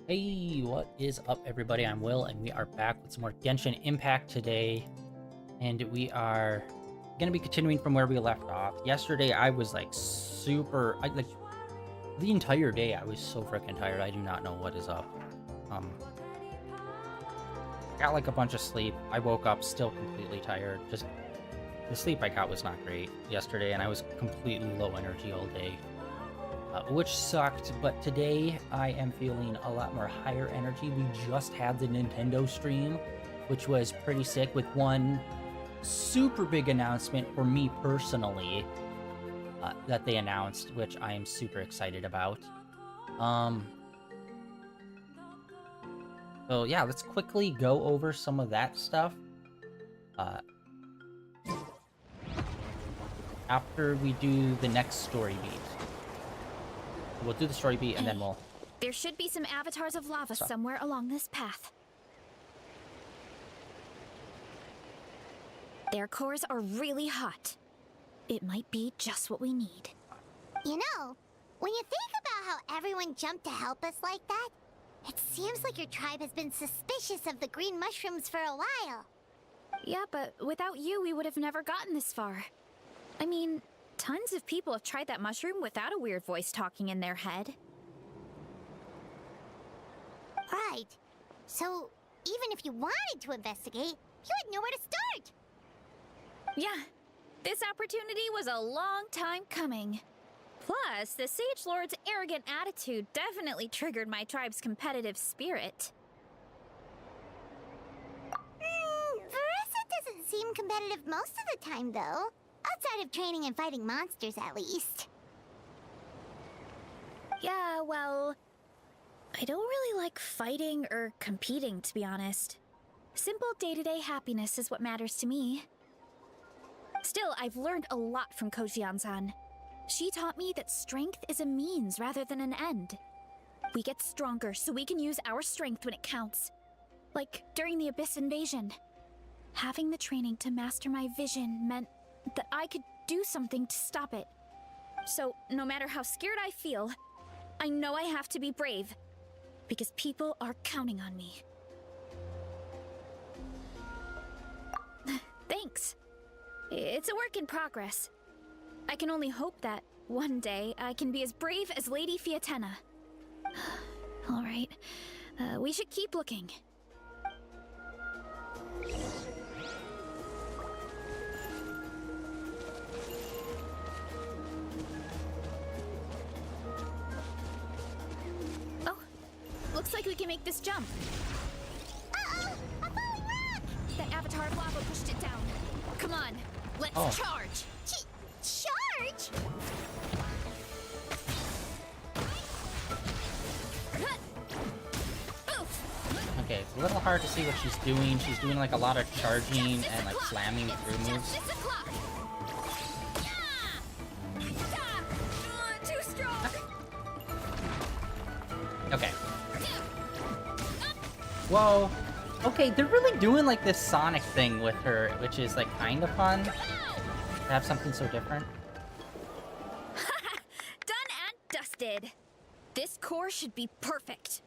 Hey, what is up, everybody? I'm Will, and we are back with some more Genshin Impact today. And we are going to be continuing from where we left off. Yesterday, I was like the entire day, I was so freaking tired. I do not know what is up. Got like a bunch of sleep. I woke up still completely tired. Just the sleep I got was not great yesterday, and I was completely low energy all day. Which sucked, but today I am feeling a lot more higher energy. We just had the Nintendo stream, which was pretty sick, with one super big announcement for me personally that they announced, which I am super excited about. So yeah, let's quickly go over some of that stuff. After we do the next story beat. We'll do the story beat, and then we'll... There should be some avatars of lava somewhere along this path. Their cores are really hot. It might be just what we need. You know, when you think about how everyone jumped to help us like that, it seems like your tribe has been suspicious of the green mushrooms for a while. Yeah, but without you, we would have never gotten this far. I mean, tons of people have tried that mushroom without a weird voice talking in their head. Right. So, even if you wanted to investigate, you had nowhere to start. Yeah, this opportunity was a long time coming. Plus, the Sage Lord's arrogant attitude definitely triggered my tribe's competitive spirit. Verissa doesn't seem competitive most of the time, though. Outside of training and fighting monsters, at least. Yeah, well, I don't really like fighting or competing, to be honest. Simple day-to-day happiness is what matters to me. Still, I've learned a lot from Kojian-san. She taught me that strength is a means rather than an end. We get stronger so we can use our strength when it counts. Like during the Abyss invasion. Having the training to master my vision meant that I could do something to stop it. So, no matter how scared I feel, I know I have to be brave. Because people are counting on me. Thanks. It's a work in progress. I can only hope that one day I can be as brave as Lady Fiatenna. Alright, we should keep looking. Oh, looks like we can make this jump. Uh-oh! A falling rock! That avatar of lava pushed it down. Come on, let's charge! Charge? Okay, it's a little hard to see what she's doing. She's doing like a lot of charging and like slamming through moves. Too strong. Okay. Whoa. Okay, they're really doing like this Sonic thing with her, which is like kind of fun. To have something so different. Done and dusted. This core should be perfect.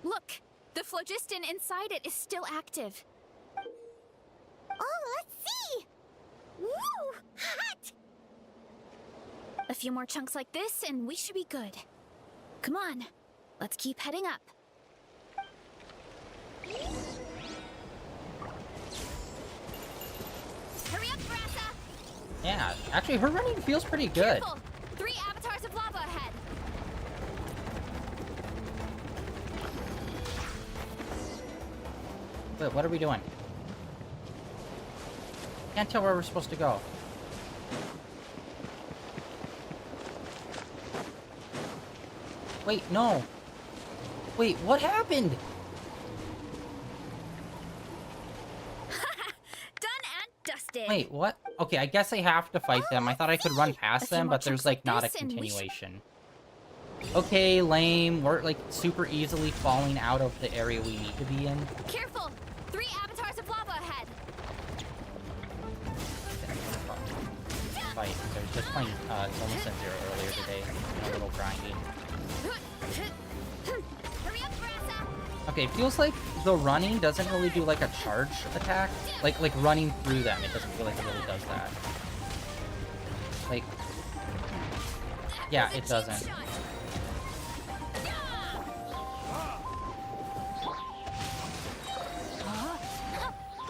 Look, the phlogiston inside it is still active. Oh, let's see! Woo! Hot! A few more chunks like this and we should be good. Come on, let's keep heading up. Hurry up, Brassa! Yeah, actually her running feels pretty good. Careful! 3 avatars of lava ahead! Wait, what are we doing? Can't tell where we're supposed to go. Wait, no. Wait, what happened? Done and dusted! Wait, what? Okay, I guess I have to fight them. I thought I could run past them, but there's like not a this and we continuation. Okay, lame. We're like super easily falling out of the area we need to be in. Careful! 3 avatars of lava ahead! Fight. I was just playing Zone Zero earlier today. A little grinding. Hurry up, Brassa! Okay, it feels like the running doesn't really do like a charge attack. Like running through them, it doesn't feel like it really does that. Like, yeah, it doesn't.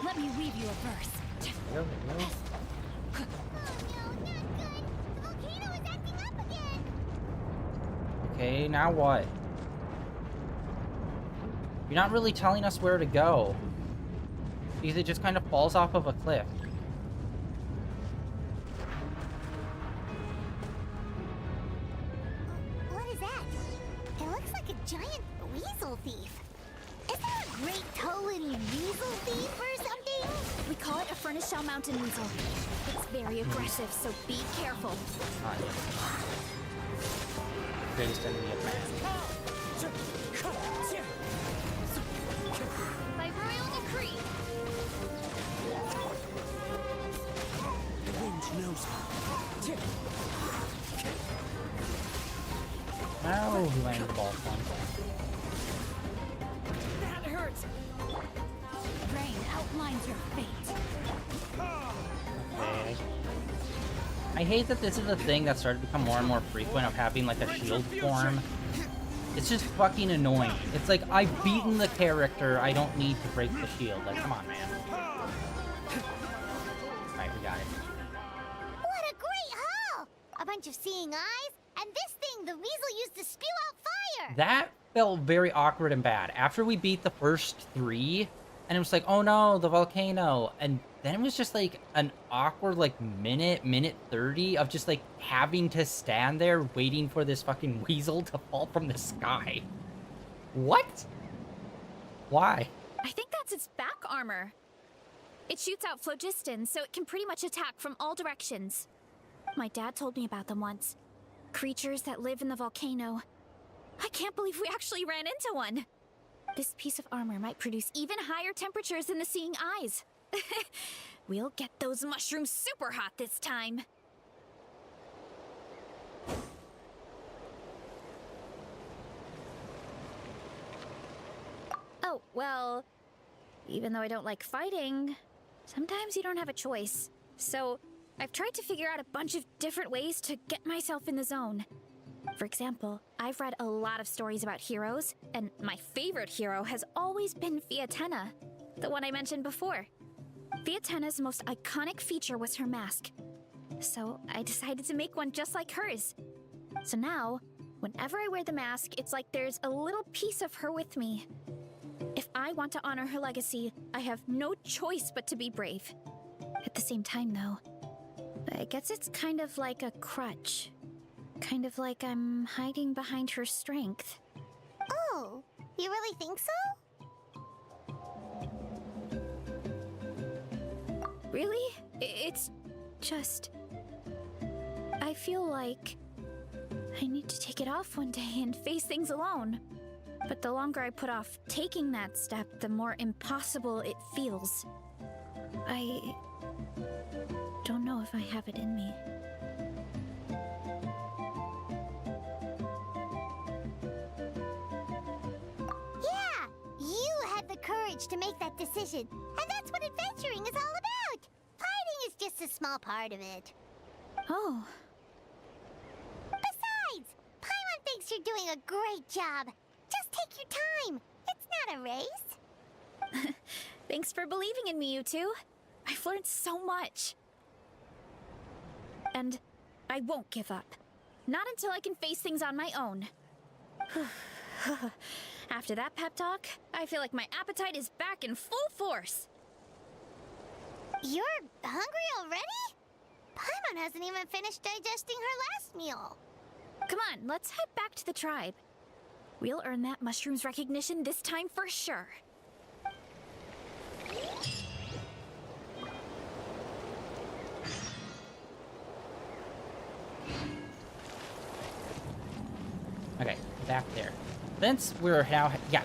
Let me weave you a verse. Really? Oh no, not good. The volcano is acting up again. Okay, now what? You're not really telling us where to go. Because it just kind of falls off of a cliff. What is that? It looks like a giant weasel thief. Is there a great Tolanian weasel thief or something? We call it a furnace shell mountain weasel. It's very aggressive, so be careful. Not yet. Greatest enemy of man. By royal decree. The wind knows her. Oh, he landed the ball one. That hurts. Rain outlines your fate. Okay. I hate that this is a thing that started to become more and more frequent of having like a shield form. It's just fucking annoying. It's like, I've beaten the character, I don't need to break the shield. Like, come on, man. Alright, we got it. What a great haul! A bunch of seeing eyes, and this thing the weasel used to spew out fire! That felt very awkward and bad. After we beat the first 3, and it was like, oh no, the volcano. And then it was just like an awkward like minute 30 of just like having to stand there waiting for this fucking weasel to fall from the sky. What? Why? I think that's its back armor. It shoots out phlogiston, so it can pretty much attack from all directions. My dad told me about them once. Creatures that live in the volcano. I can't believe we actually ran into one. This piece of armor might produce even higher temperatures than the seeing eyes. We'll get those mushrooms super hot this time. Oh, well, even though I don't like fighting, sometimes you don't have a choice. So, I've tried to figure out a bunch of different ways to get myself in the zone. For example, I've read a lot of stories about heroes, and my favorite hero has always been Fiatenna, the one I mentioned before. Fiatenna's most iconic feature was her mask, so I decided to make one just like hers. So now, whenever I wear the mask, it's like there's a little piece of her with me. If I want to honor her legacy, I have no choice but to be brave. At the same time, though, I guess it's kind of like a crutch. Kind of like I'm hiding behind her strength. Oh, you really think so? Really? It's just... I feel like I need to take it off one day and face things alone. But the longer I put off taking that step, the more impossible it feels. I don't know if I have it in me. Yeah, you had the courage to make that decision, and that's what adventuring is all about. Fighting is just a small part of it. Oh, Besides, Paimon thinks you're doing a great job. Just take your time. It's not a race. thanks for believing in me, you two. I've learned so much. And I won't give up. Not until I can face things on my own. After that pep talk, I feel like my appetite is back in full force. You're hungry already? Paimon hasn't even finished digesting her last meal. Come on, let's head back to the tribe. We'll earn that mushroom's recognition this time for sure. Okay, back there. Since we're now, yeah,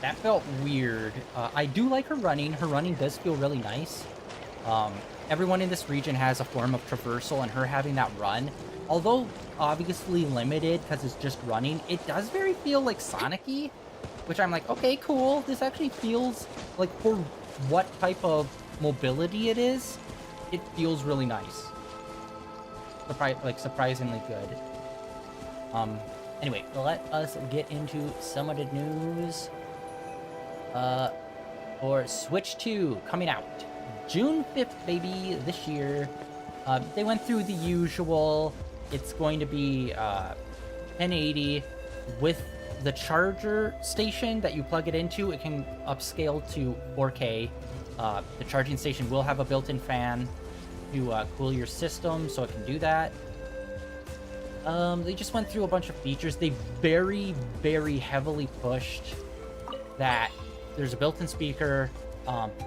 that felt weird. I do like her running. Her running does feel really nice. Everyone in this region has a form of traversal, and her having that run, although obviously limited because it's just running, it does very feel like Sonic-y. which I'm like, okay, cool. This actually feels like, for what type of mobility it is, it feels really nice. Surprisingly good. Anyway, let us get into some of the news. For Switch 2 coming out June 5th, baby, this year. They went through the usual. It's going to be 1080 with the charger station that you plug it into. It can upscale to 4K. The charging station will have a built-in fan to cool your system, so it can do that. They just went through a bunch of features. They very, very heavily pushed that there's a built-in speaker.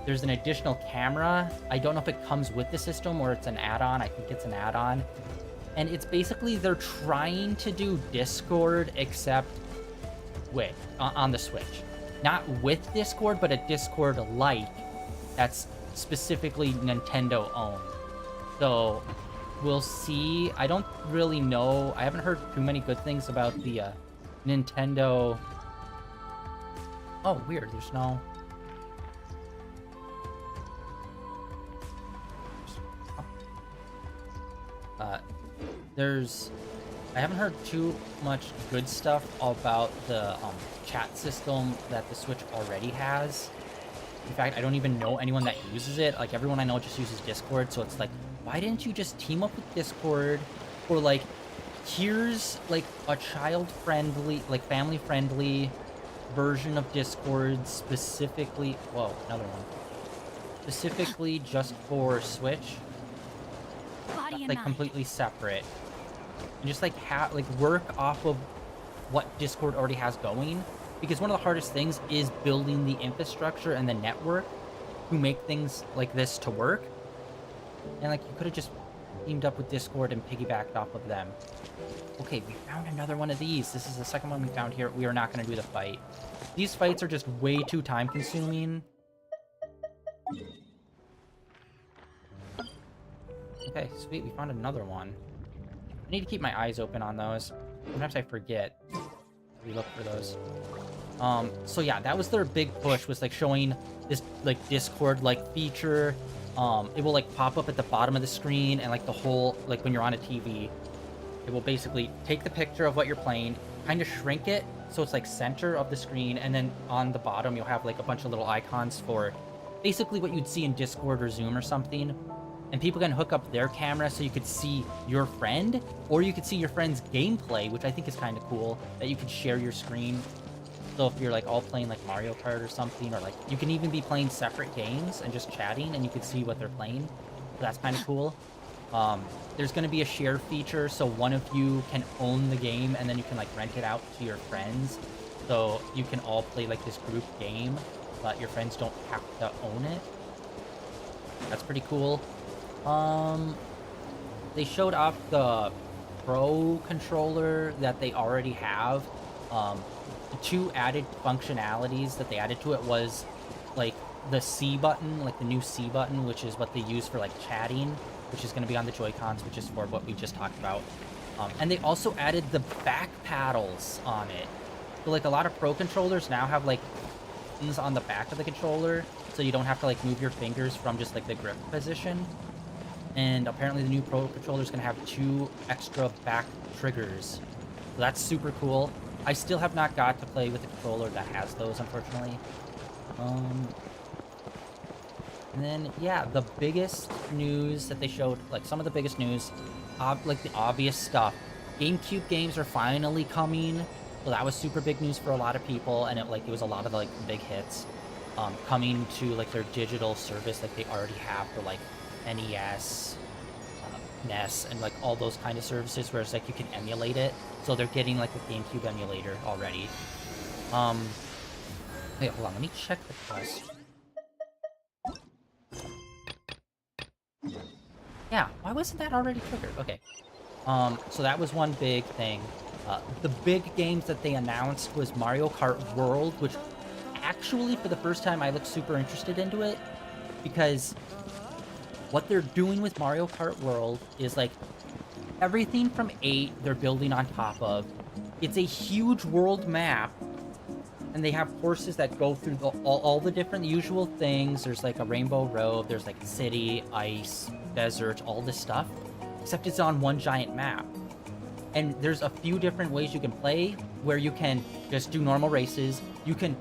There's an additional camera. I don't know if it comes with the system or it's an add-on. I think it's an add-on. And it's basically they're trying to do Discord except with on the Switch. Not with Discord, but a Discord-like that's specifically Nintendo owned. So we'll see. I don't really know. I haven't heard too many good things about the Nintendo. Oh, weird. There's no. I haven't heard too much good stuff about the chat system that the Switch already has. In fact, I don't even know anyone that uses it. Like, everyone I know just uses Discord, so it's like, why didn't you just team up with Discord? Or, like, here's, like, a child-friendly, like, family-friendly version of Discord specifically... Whoa, another one. Specifically just for Switch. Body and Like, mind. completely separate. And just, like, work off of what Discord already has going. Because one of the hardest things is building the infrastructure and the network to make things like this to work. And, like, you could have just teamed up with Discord and piggybacked off of them. Okay, we found another one of these. This is the second one we found here. We are not going to do the fight. These fights are just way too time-consuming. Okay, sweet. We found another one. I need to keep my eyes open on those. Sometimes I forget to look for those. So yeah, that was their big push, was like showing this like Discord-like feature. It will like pop up at the bottom of the screen, and like the whole, like when you're on a TV, it will basically take the picture of what you're playing, kind of shrink it so it's like center of the screen, and then on the bottom you'll have like a bunch of little icons for basically what you'd see in Discord or Zoom or something. And people can hook up their camera so you could see your friend, or you could see your friend's gameplay, which I think is kind of cool, that you could share your screen. So if you're like all playing like Mario Kart or something, or like you can even be playing separate games and just chatting, and you can see what they're playing. So that's kind of cool. There's going to be a share feature, so one of you can own the game, and then you can like rent it out to your friends. So you can all play like this group game, but your friends don't have to own it. That's pretty cool. They showed off the Pro controller that they already have. The two added functionalities that they added to it was like the C button, like the new C button, which is what they use for like chatting, which is going to be on the Joy-Cons, which is for what we just talked about. And they also added the back paddles on it. So like a lot of Pro controllers now have like buttons on the back of the controller, so you don't have to like move your fingers from just like the grip position. And apparently the new Pro controller is going to have 2 extra back triggers. So that's super cool. I still have not got to play with a controller that has those, unfortunately. And then, yeah, the biggest news that they showed, like some of the biggest news, like the obvious stuff. GameCube games are finally coming. So that was super big news for a lot of people, and it was a lot of like big hits coming to like their digital service like they already have for like NES, NES, and like all those kind of services where it's like you can emulate it. So they're getting like the GameCube emulator already. Wait, hold on, let me check the quest. Yeah, why wasn't that already triggered? Okay. So that was one big thing. The big games that they announced was Mario Kart World, which actually for the first time I looked super interested into it, because what they're doing with Mario Kart World is like everything from 8 they're building on top of. It's a huge world map and they have courses that go through all the different usual things. There's like a rainbow road, there's like city, ice, desert, all this stuff, except it's on one giant map. And there's a few different ways you can play, where you can just do normal races. You can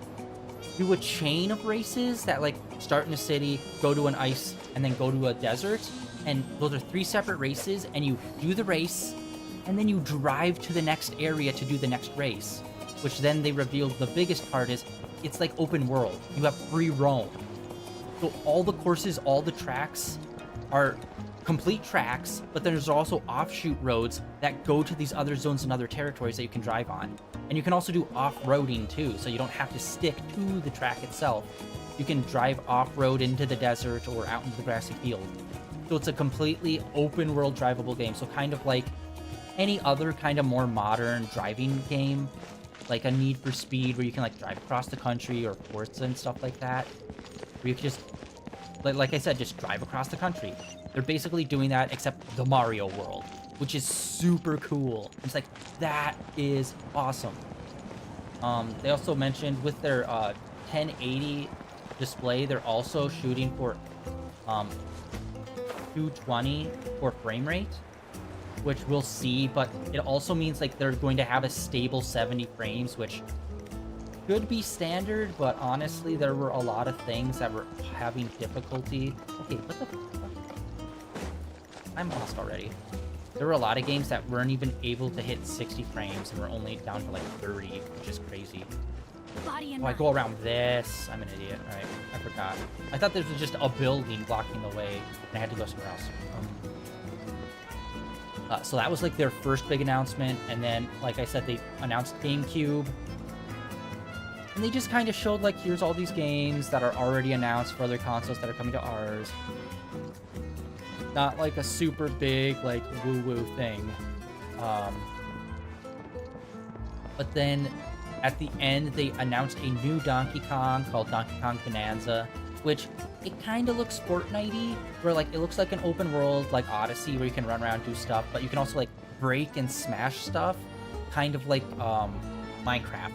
do a chain of races that like start in a city, go to an ice, and then go to a desert. And those are 3 separate races, and you do the race, and then you drive to the next area to do the next race, which then they revealed the biggest part is it's like open world. You have free roam. So all the courses, all the tracks are complete tracks, but then there's also offshoot roads that go to these other zones and other territories that you can drive on. And you can also do off-roading too, so you don't have to stick to the track itself. You can drive off-road into the desert or out into the grassy field. So it's a completely open world drivable game. So kind of like any other kind of more modern driving game, like a Need for Speed, where you can like drive across the country, or Forza and stuff like that, where you can just, like I said, just drive across the country. They're basically doing that, except the Mario world, which is super cool. It's like, that is awesome. They also mentioned with their 1080 display, they're also shooting for 220 for frame rate, which we'll see, but it also means like they're going to have a stable 70 frames, which could be standard, but honestly, there were a lot of things that were having difficulty. Okay, what the fuck? I'm lost already. There were a lot of games that weren't even able to hit 60 frames and were only down to like 30, which is crazy. Body and Oh, I mind. go around this. I'm an idiot. All right, I forgot. I thought this was just a building blocking the way, and I had to go somewhere else. So that was like their first big announcement, and then, like I said, they announced GameCube, and they just kind of showed like, here's all these games that are already announced for other consoles that are coming to ours. Not like a super big like woo-woo thing. But then at the end, they announced a new Donkey Kong called Donkey Kong Bonanza, which it kind of looks Fortnite-y, where like it looks like an open world like Odyssey, where you can run around, do stuff, but you can also like break and smash stuff, kind of like Minecraft.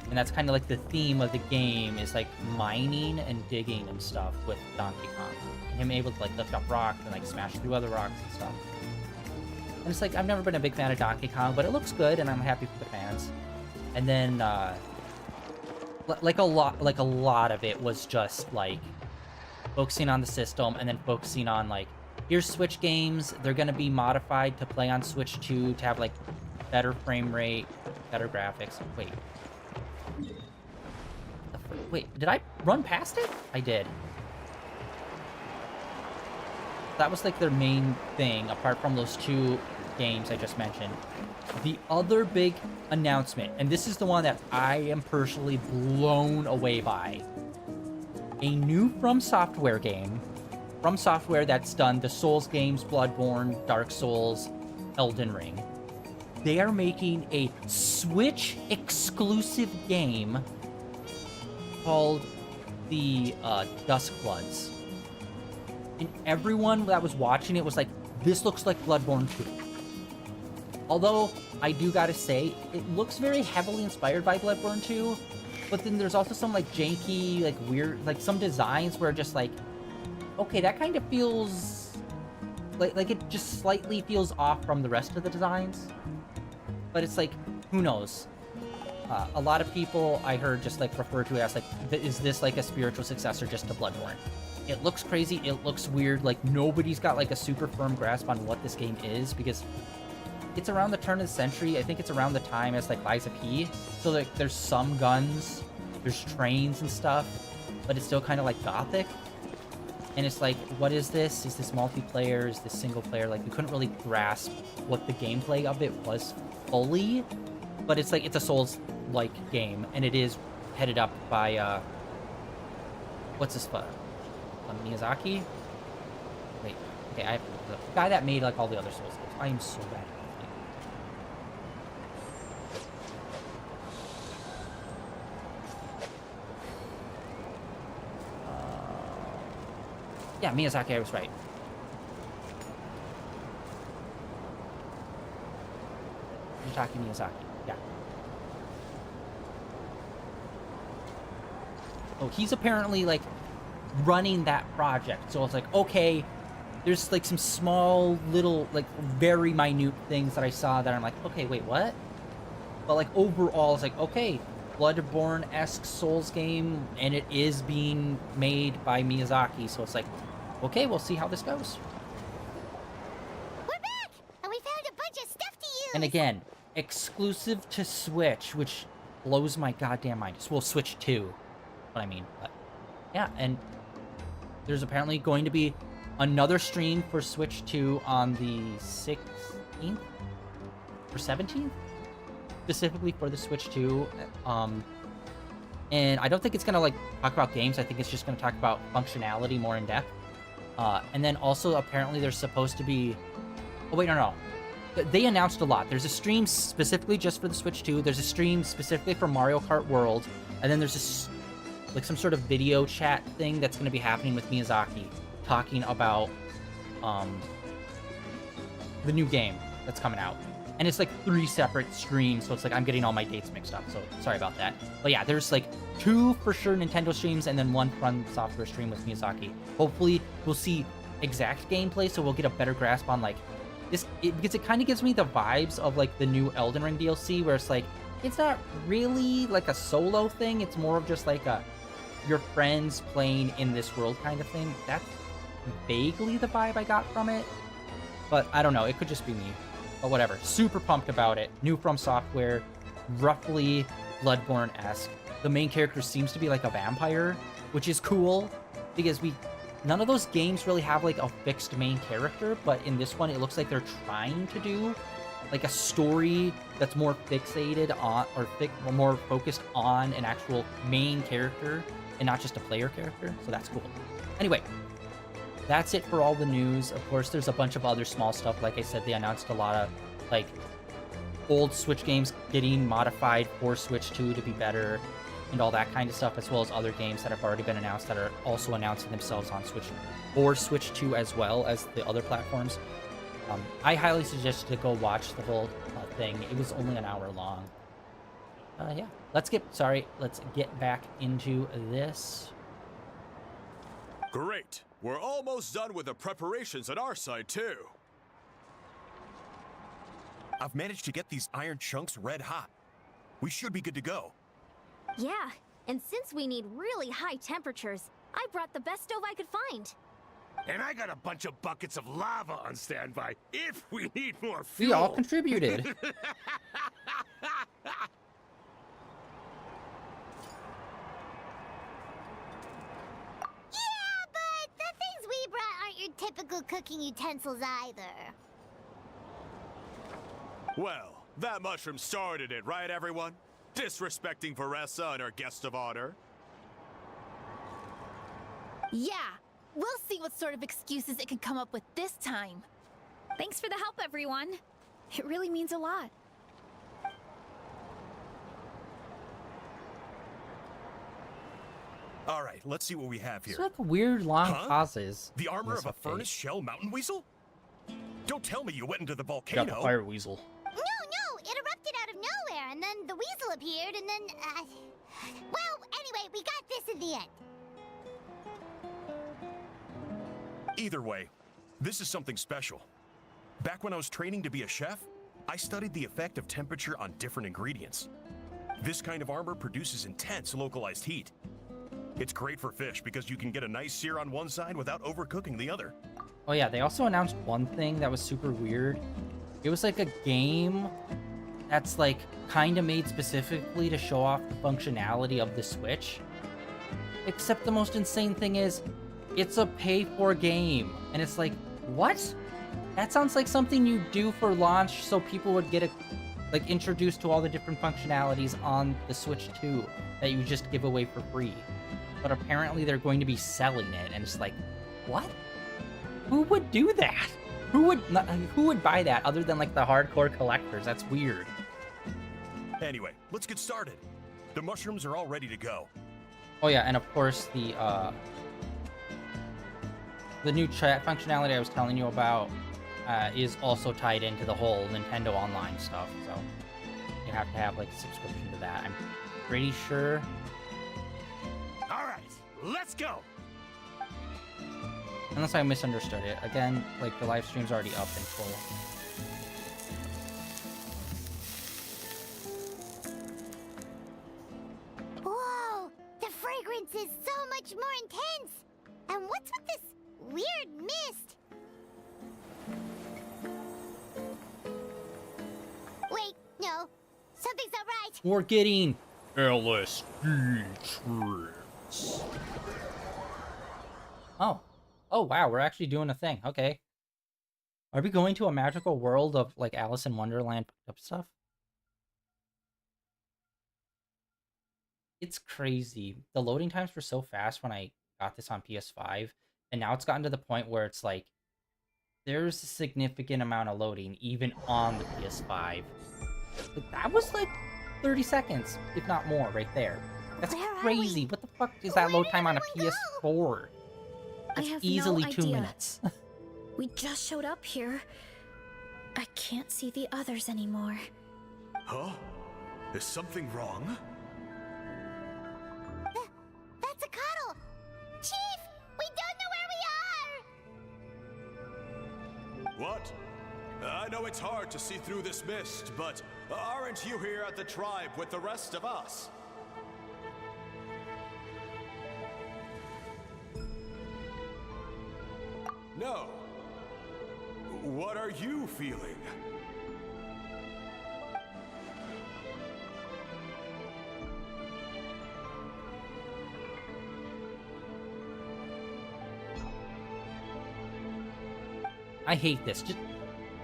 And that's kind of like the theme of the game, is like mining and digging and stuff with Donkey Kong. And him able to like lift up rocks and like smash through other rocks and stuff. And it's like, I've never been a big fan of Donkey Kong, but it looks good, and I'm happy for the fans. And then like a lot of it was just like focusing on the system, and then focusing on like, here's Switch games, they're gonna be modified to play on Switch 2 to have like better frame rate, better graphics. Wait, did I run past it? I did. That was like their main thing, apart from those 2 games I just mentioned. The other big announcement, and this is the one that I am personally blown away by. A new From Software game. From Software that's done the Souls games, Bloodborne, Dark Souls, Elden Ring. They are making a Switch exclusive game called the Duskbloods. And everyone that was watching it was like, this looks like Bloodborne 2. Although, I do gotta say, it looks very heavily inspired by Bloodborne 2, but then there's also some like janky, like weird, like some designs where just like, okay, that kind of feels like it just slightly feels off from the rest of the designs. But it's like, who knows? A lot of people I heard just like refer to it as like, is this like a spiritual successor just to Bloodborne? It looks crazy, it looks weird, like nobody's got like a super firm grasp on what this game is, because it's around the turn of the century. I think it's around the time as like Lies of P. So like there's some guns, there's trains and stuff, but it's still kind of like gothic. And it's like, what is this? Is this multiplayer? Is this single player? Like, we couldn't really grasp what the gameplay of it was fully, but it's like, it's a Souls-like game, and it is headed up by, what's this, Miyazaki? Wait, okay, the guy that made, like, all the other Souls games. I am so bad at this. Yeah, Miyazaki, I was right. Miyazaki, yeah. So he's apparently like running that project. So it's like, okay, there's like some small little like very minute things that I saw that I'm like, okay, wait, what? But like overall, it's like, okay, Bloodborne-esque Souls game, and it is being made by Miyazaki. So it's like, okay, we'll see how this goes. We're back! And we found a bunch of stuff to use! And again, exclusive to Switch, which blows my goddamn mind. Well, Switch 2, what I mean. But yeah, and there's apparently going to be another stream for Switch 2 on the 16th or 17th, specifically for the Switch 2. And I don't think it's gonna like talk about games. I think it's just gonna talk about functionality more in depth. And then also apparently there's supposed to be. Oh wait, no. They announced a lot. There's a stream specifically just for the Switch 2. There's a stream specifically for Mario Kart World, and then there's this like some sort of video chat thing that's gonna be happening with Miyazaki, talking about the new game that's coming out. And it's like 3 separate streams, so it's like I'm getting all my dates mixed up, so sorry about that. But yeah, there's like 2 for sure Nintendo streams and then 1 From Software stream with Miyazaki. Hopefully we'll see exact gameplay, so we'll get a better grasp on like this, because it kind of gives me the vibes of like the new Elden Ring DLC, where it's like, it's not really like a solo thing, it's more of just like a your friends playing in this world kind of thing. That's vaguely the vibe I got from it, but I don't know, it could just be me. But whatever, super pumped about it. New From Software, roughly Bloodborne-esque. The main character seems to be like a vampire, which is cool, because none of those games really have like a fixed main character, but in this one it looks like they're trying to do like a story that's more fixated on, or more focused on an actual main character and not just a player character, so that's cool. Anyway, that's it for all the news. Of course, there's a bunch of other small stuff. Like I said, they announced a lot of like old Switch games getting modified for Switch 2 to be better and all that kind of stuff, as well as other games that have already been announced that are also announcing themselves on Switch or Switch 2 as well as the other platforms. I highly suggest to go watch the whole thing. It was only an hour long. Yeah, let's get back into this. Great. We're almost done with the preparations on our side, too. I've managed to get these iron chunks red hot. We should be good to go. Yeah, and since we need really high temperatures, I brought the best stove I could find. And I got a bunch of buckets of lava on standby if we need more fuel. We all contributed. Yeah, but the things we brought aren't your typical cooking utensils either. Well, that mushroom started it, right, everyone? Disrespecting Varessa and our guest of honor. Yeah, we'll see what sort of excuses it can come up with this time. Thanks for the help, everyone. It really means a lot. All right, let's see what we have here. It's like weird long Huh? pauses. The armor in this of a update. furnace shell mountain weasel? Don't tell me you went into the Got volcano. the fire weasel. No, it erupted out of nowhere, and then the weasel appeared, and then, well, anyway, we got this in the end. Either way, this is something special. Back when I was training to be a chef, I studied the effect of temperature on different ingredients. This kind of armor produces intense localized heat. It's great for fish because you can get a nice sear on one side without overcooking the other. Oh yeah, they also announced one thing that was super weird. It was like a game that's like kind of made specifically to show off the functionality of the Switch. Except the most insane thing is, it's a pay-for game. And it's like, what? That sounds like something you do for launch so people would get introduced to all the different functionalities on the Switch 2 that you just give away for free. But apparently they're going to be selling it, and it's like, what? Who would do that? Who would buy that other than like the hardcore collectors? That's weird. Anyway, let's get started. The mushrooms are all ready to go. Oh yeah, and of course the new chat functionality I was telling you about is also tied into the whole Nintendo Online stuff, so you have to have like a subscription to that. I'm pretty sure. Alright, let's go! Unless I misunderstood it. Again, like, the live stream's already up in full. Whoa! The fragrance is so much more intense! And what's with this weird mist? Wait, no. Something's not right. We're getting LSD trips. Oh. Oh, wow, we're actually doing a thing. Okay. Are we going to a magical world of, like, Alice in Wonderland stuff? It's crazy. The loading times were so fast when I got this on PS5, and now it's gotten to the point where it's like, there's a significant amount of loading, even on the PS5. But that was like 30 seconds, if not more, right there. That's crazy. What the fuck is that load time on a PS4? That's I have easily no 2 idea. minutes. We just showed up here. I can't see the others anymore. Huh? Is something wrong? That's a cuddle! Chief! We don't know where we are! What? I know it's hard to see through this mist, but aren't you here at the tribe with the rest of us? No. What are you feeling? I hate this. Just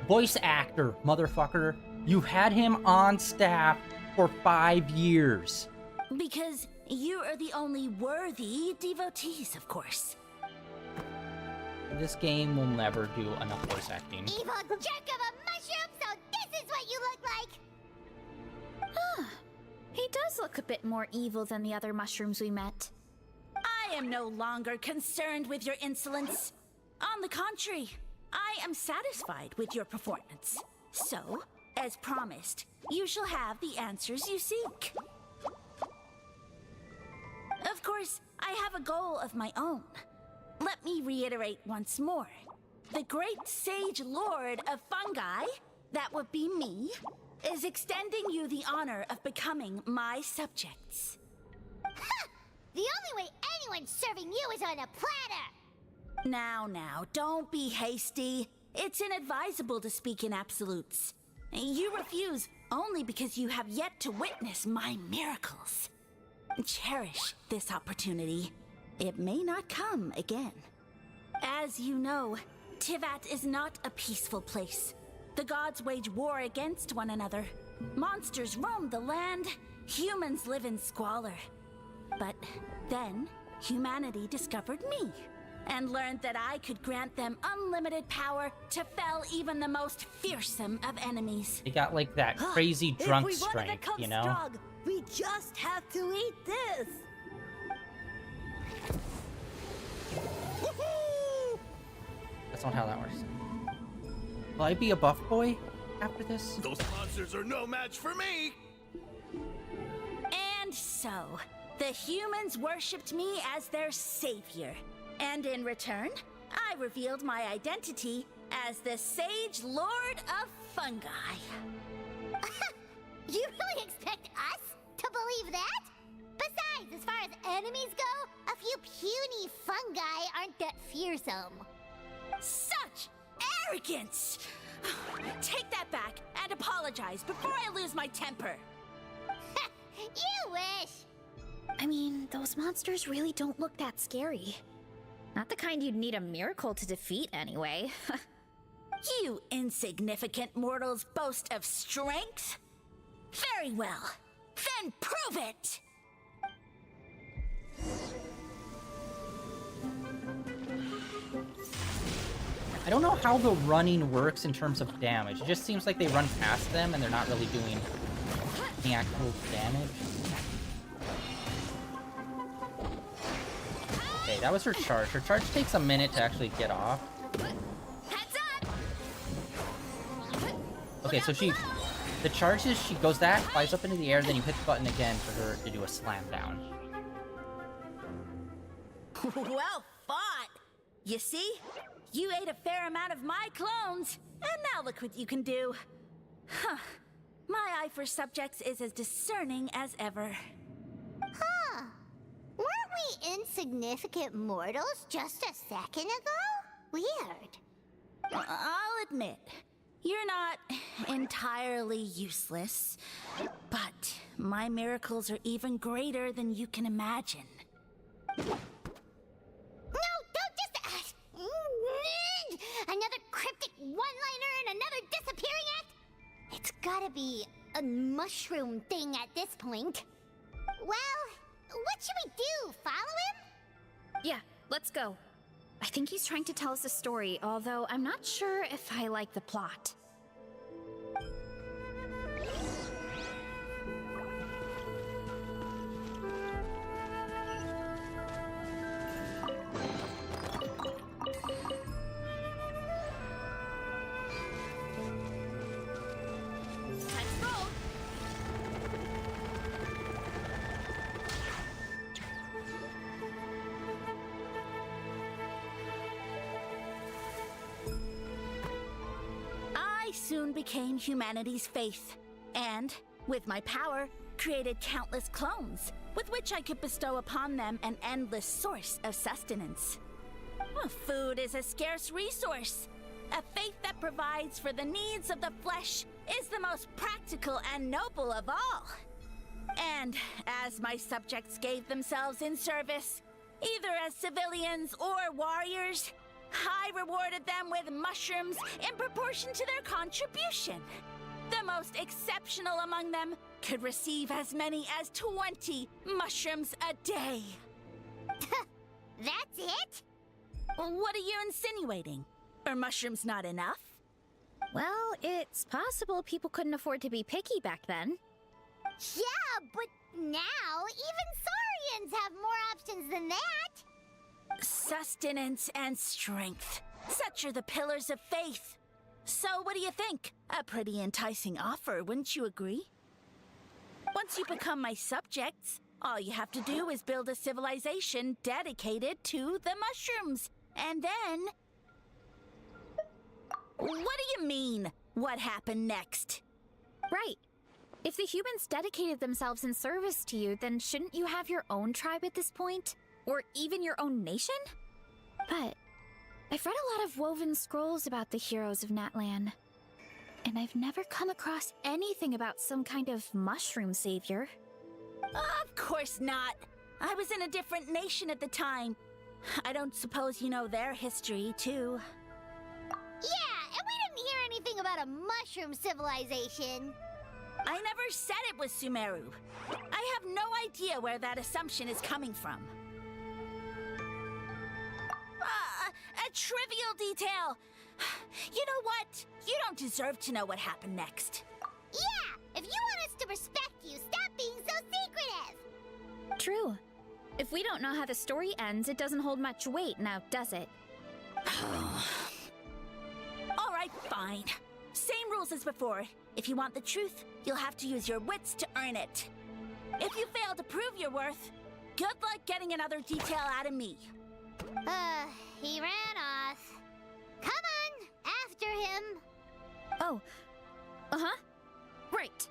voice actor, motherfucker. You've had him on staff for 5 years. Because you are the only worthy devotees, of course. This game will never do enough voice acting. Evil jerk of a mushroom, so this is what you look like! Huh. He does look a bit more evil than the other mushrooms we met. I am no longer concerned with your insolence. On the contrary, I am satisfied with your performance. So, as promised, you shall have the answers you seek. Of course, I have a goal of my own. Let me reiterate once more. The great sage lord of fungi, that would be me, is extending you the honor of becoming my subjects. Ha! The only way anyone's serving you is on a platter! Now, don't be hasty. It's inadvisable to speak in absolutes. You refuse only because you have yet to witness my miracles. Cherish this opportunity. It may not come again. As you know, Tivat is not a peaceful place. The gods wage war against one another. Monsters roam the land. Humans live in squalor. But then, humanity discovered me and learned that I could grant them unlimited power to fell even the most fearsome of enemies. They got like that crazy drunk if we wanted to strength, come you know? strong, we just have to eat this. That's not how that works. Will I be a buff boy after this? Those monsters are no match for me! And so, the humans worshipped me as their savior. And in return, I revealed my identity as the Sage Lord of Fungi. You really expect us to believe that? Besides, as far as enemies go, a few puny fungi aren't that fearsome. Such arrogance! Take that back and apologize before I lose my temper. You wish! I mean, those monsters really don't look that scary. Not the kind you'd need a miracle to defeat, anyway. You insignificant mortals boast of strength? Very well. Then prove it! I don't know how the running works in terms of damage. It just seems like they run past them and they're not really doing any actual damage. Okay, that was her charge. Her charge takes a minute to actually get off. Heads up! Okay, so the charge is she goes that, flies up into the air, then you hit the button again for her to do a slam down. Well fought! You see? You ate a fair amount of my clones, and now look what you can do. Huh. My eye for subjects is as discerning as ever. Huh. Weren't we insignificant mortals just a second ago? Weird. I'll admit, you're not entirely useless, but my miracles are even greater than you can imagine. No, don't just... another cryptic one-liner and another disappearing act? It's gotta be a mushroom thing at this point. Well, what should we do? Follow him? Yeah, let's go. I think he's trying to tell us a story, although I'm not sure if I like the plot. I soon became humanity's faith, and, with my power, created countless clones, with which I could bestow upon them an endless source of sustenance. Food is a scarce resource. A faith that provides for the needs of the flesh is the most practical and noble of all. And as my subjects gave themselves in service, either as civilians or warriors, I rewarded them with mushrooms in proportion to their contribution. The most exceptional among them could receive as many as 20 mushrooms a day. That's it? What are you insinuating? Are mushrooms not enough? Well, it's possible people couldn't afford to be picky back then. Yeah, but now even Saurians have more options than that. Sustenance and strength. Such are the pillars of faith. So what do you think? A pretty enticing offer, wouldn't you agree? Once you become my subjects, all you have to do is build a civilization dedicated to the mushrooms. And then... What do you mean, what happened next? Right. If the humans dedicated themselves in service to you, then shouldn't you have your own tribe at this point? Or even your own nation? But I've read a lot of woven scrolls about the heroes of Natlan, and I've never come across anything about some kind of mushroom savior. Of course not. I was in a different nation at the time. I don't suppose you know their history, too. Yeah, and we didn't hear anything about a mushroom civilization. I never said it was Sumeru. I have no idea where that assumption is coming from. A trivial detail. You know what? You don't deserve to know what happened next. Yeah, if you want us to respect you, stop being so secretive. True. If we don't know how the story ends, it doesn't hold much weight now, does it? All right, fine. Same rules as before. If you want the truth, you'll have to use your wits to earn it. If you fail to prove your worth, good luck getting another detail out of me. He ran off. Come on, after him. Oh. Uh-huh. Right.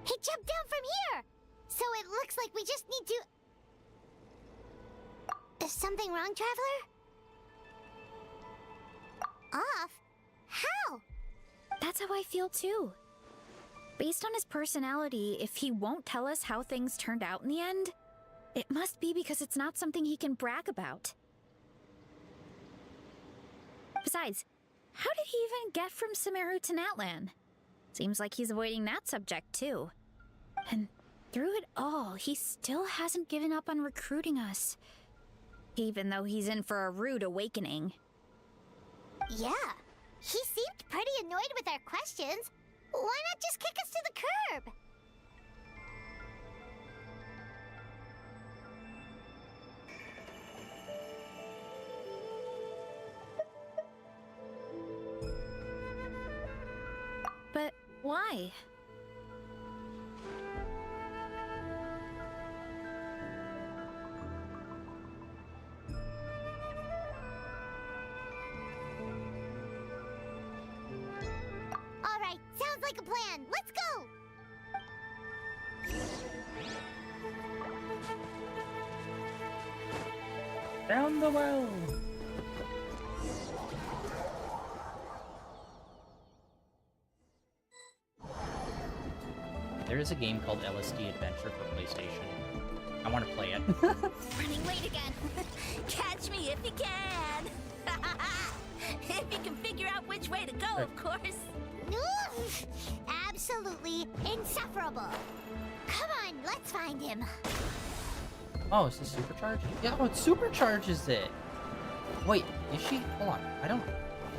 He jumped down from here. So it looks like we just need to... Is something wrong, Traveler? Off? How? That's how I feel too. Based on his personality, if he won't tell us how things turned out in the end, it must be because it's not something he can brag about. Besides, how did he even get from Sumeru to Natlan? Seems like he's avoiding that subject too. And through it all, he still hasn't given up on recruiting us. Even though he's in for a rude awakening. Yeah, he seemed pretty annoyed with our questions. Why not just kick us to the curb? Why? All right, sounds like a plan. Let's go. Down the well! There is a game called LSD Adventure for PlayStation. I want to play it. Running late again. Catch me if you can. If you can figure out which way to go, of course. Oof, absolutely insufferable. Come on, let's find him. Oh, is this supercharged? Yeah, oh, it supercharges it. Wait, is she? Hold on. I don't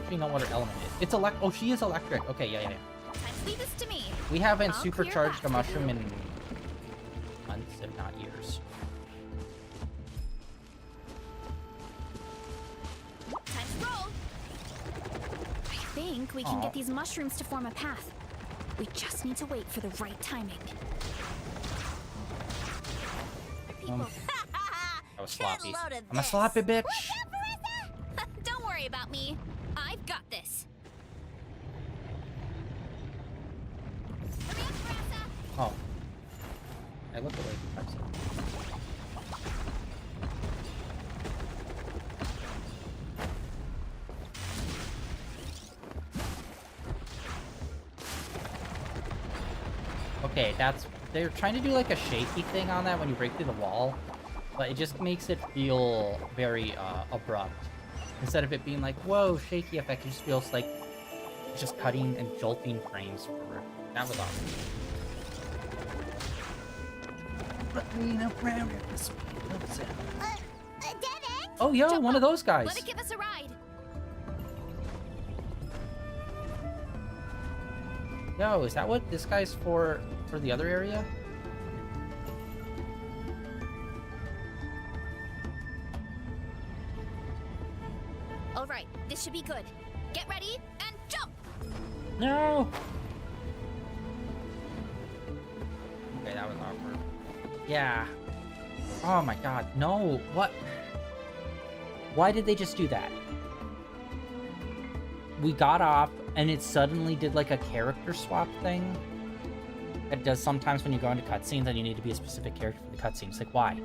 actually know what her element is. It's oh, she is electric. Okay, yeah. Time to leave this to me. We haven't I'll clear supercharged a that for mushroom you. in months, if not years. Time to roll. I think we can Aw. get these mushrooms to form a path. We just need to wait for the right timing. That was Get a sloppy. load of I'm a this. sloppy bitch. Don't worry about me. I've got this. Hurry up, Marissa. Oh. I look away. I'm sorry. Okay, they're trying to do like a shaky thing on that when you break through the wall, but it just makes it feel very abrupt. Instead of it being like, whoa, shaky effect, it just feels like just cutting and jolting frames forward. That was awesome. Dead end? Oh, yo, Jump one of up. those guys. Let it give us a ride. Yo, is that what this guy's for the other area? All right, this should be good. Get ready and jump. No! Okay, that was awkward. Yeah. Oh my god, no. What? Why did they just do that? We got off, and it suddenly did like a character swap thing. It does sometimes when you go into cutscenes and you need to be a specific character for the cutscenes. Like, why?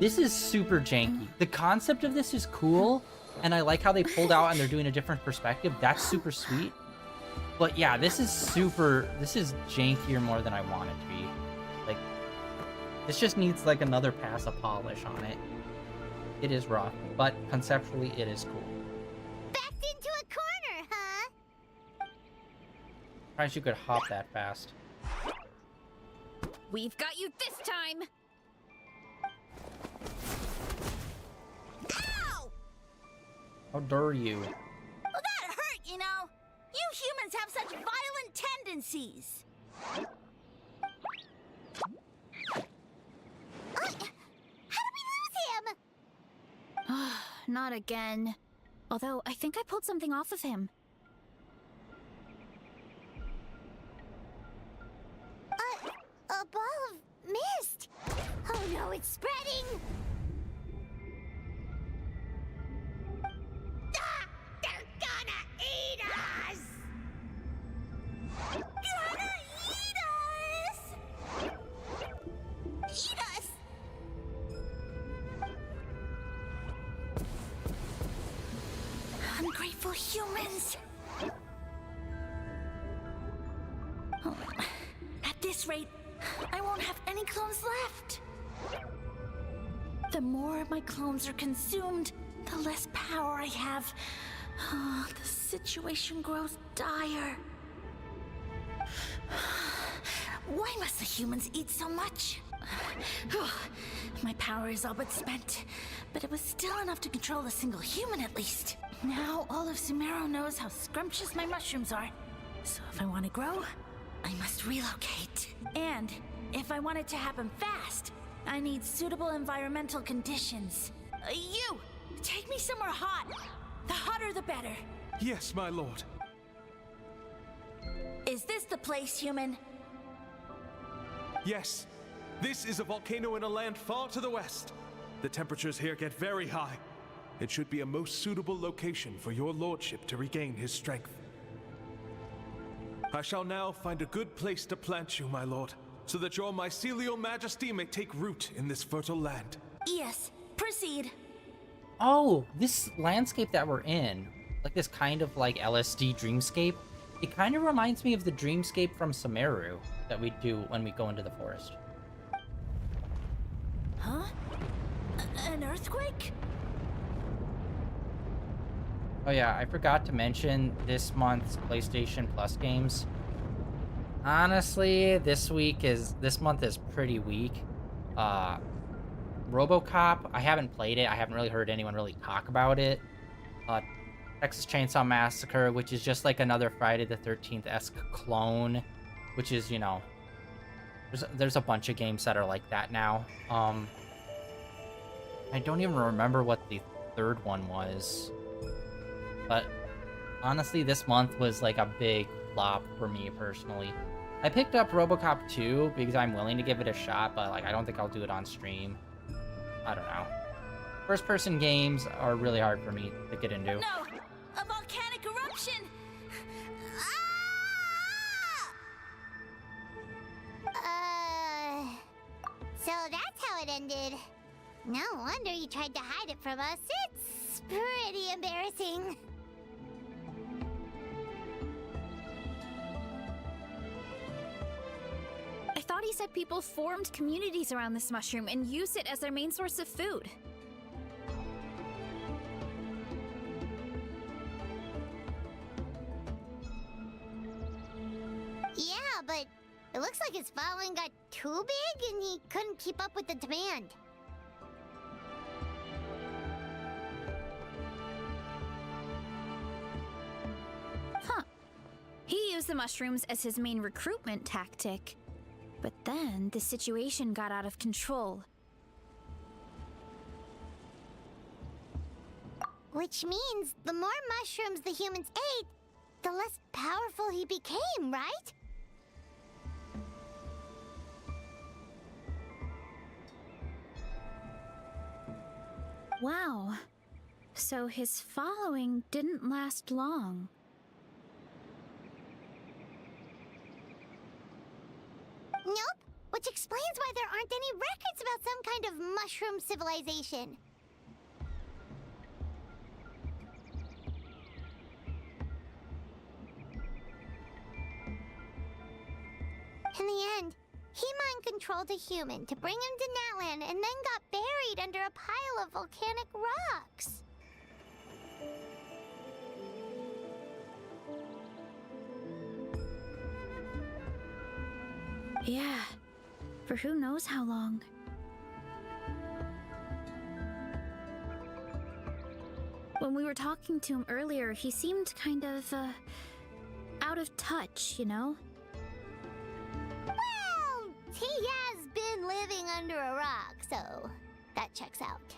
This is super janky. The concept of this is cool, and I like how they pulled out and they're doing a different perspective. That's super sweet. But yeah, this is jankier more than I want it to be. Like, this just needs like another pass of polish on it. It is rough, but conceptually it is cool. Backed into a corner, huh? Surprised you could hop that fast. We've got you this time. Ow! How dare you? Well, that hurt, you know. You humans have such violent tendencies. How did we lose him? Not again. Although, I think I pulled something off of him. A ball of mist. Oh no, it's spreading. Ah, they're gonna eat us. Gonna eat us! Eat us! Ungrateful humans! Oh, at this rate, I won't have any clones left. The more my clones are consumed, the less power I have. Oh, the situation grows dire. Why must the humans eat so much? My power is all but spent, but it was still enough to control a single human at least. Now all of Sumero knows how scrumptious my mushrooms are. So if I want to grow, I must relocate. And if I want it to happen fast, I need suitable environmental conditions. You! Take me somewhere hot. The hotter the better. Yes, my lord. Is this the place, human? Yes, this is a volcano in a land far to the west. The temperatures here get very high. It should be a most suitable location for your lordship to regain his strength. I shall now find a good place to plant you, my lord, so that your mycelial majesty may take root in this fertile land. Yes, proceed. Oh, this landscape that we're in, like this kind of like LSD dreamscape, it kind of reminds me of the dreamscape from Sumeru that we do when we go into the forest. Huh? An earthquake? Oh yeah, I forgot to mention this month's PlayStation Plus games. Honestly, this month is pretty weak. RoboCop, I haven't played it. I haven't really heard anyone really talk about it. Texas Chainsaw Massacre, which is just like another Friday the 13th-esque clone, which is, you know, there's a bunch of games that are like that now. I don't even remember what the third one was. But honestly, this month was like a big flop for me personally. I picked up RoboCop 2 because I'm willing to give it a shot, but like I don't think I'll do it on stream. I don't know. First-person games are really hard for me to get into. No! A volcanic eruption! So that's how it ended. No wonder you tried to hide it from us. It's pretty embarrassing. I thought he said people formed communities around this mushroom and used it as their main source of food. Yeah, but it looks like his following got too big and he couldn't keep up with the demand. Huh. He used the mushrooms as his main recruitment tactic. But then the situation got out of control. Which means the more mushrooms the humans ate, the less powerful he became, right? Wow. So his following didn't last long. Nope, which explains why there aren't any records about some kind of mushroom civilization. In the end, he mind-controlled a human to bring him to Natlan and then got buried under a pile of volcanic rocks. Yeah, for who knows how long. When we were talking to him earlier, he seemed kind of, out of touch, you know? Well, he has been living under a rock, so that checks out.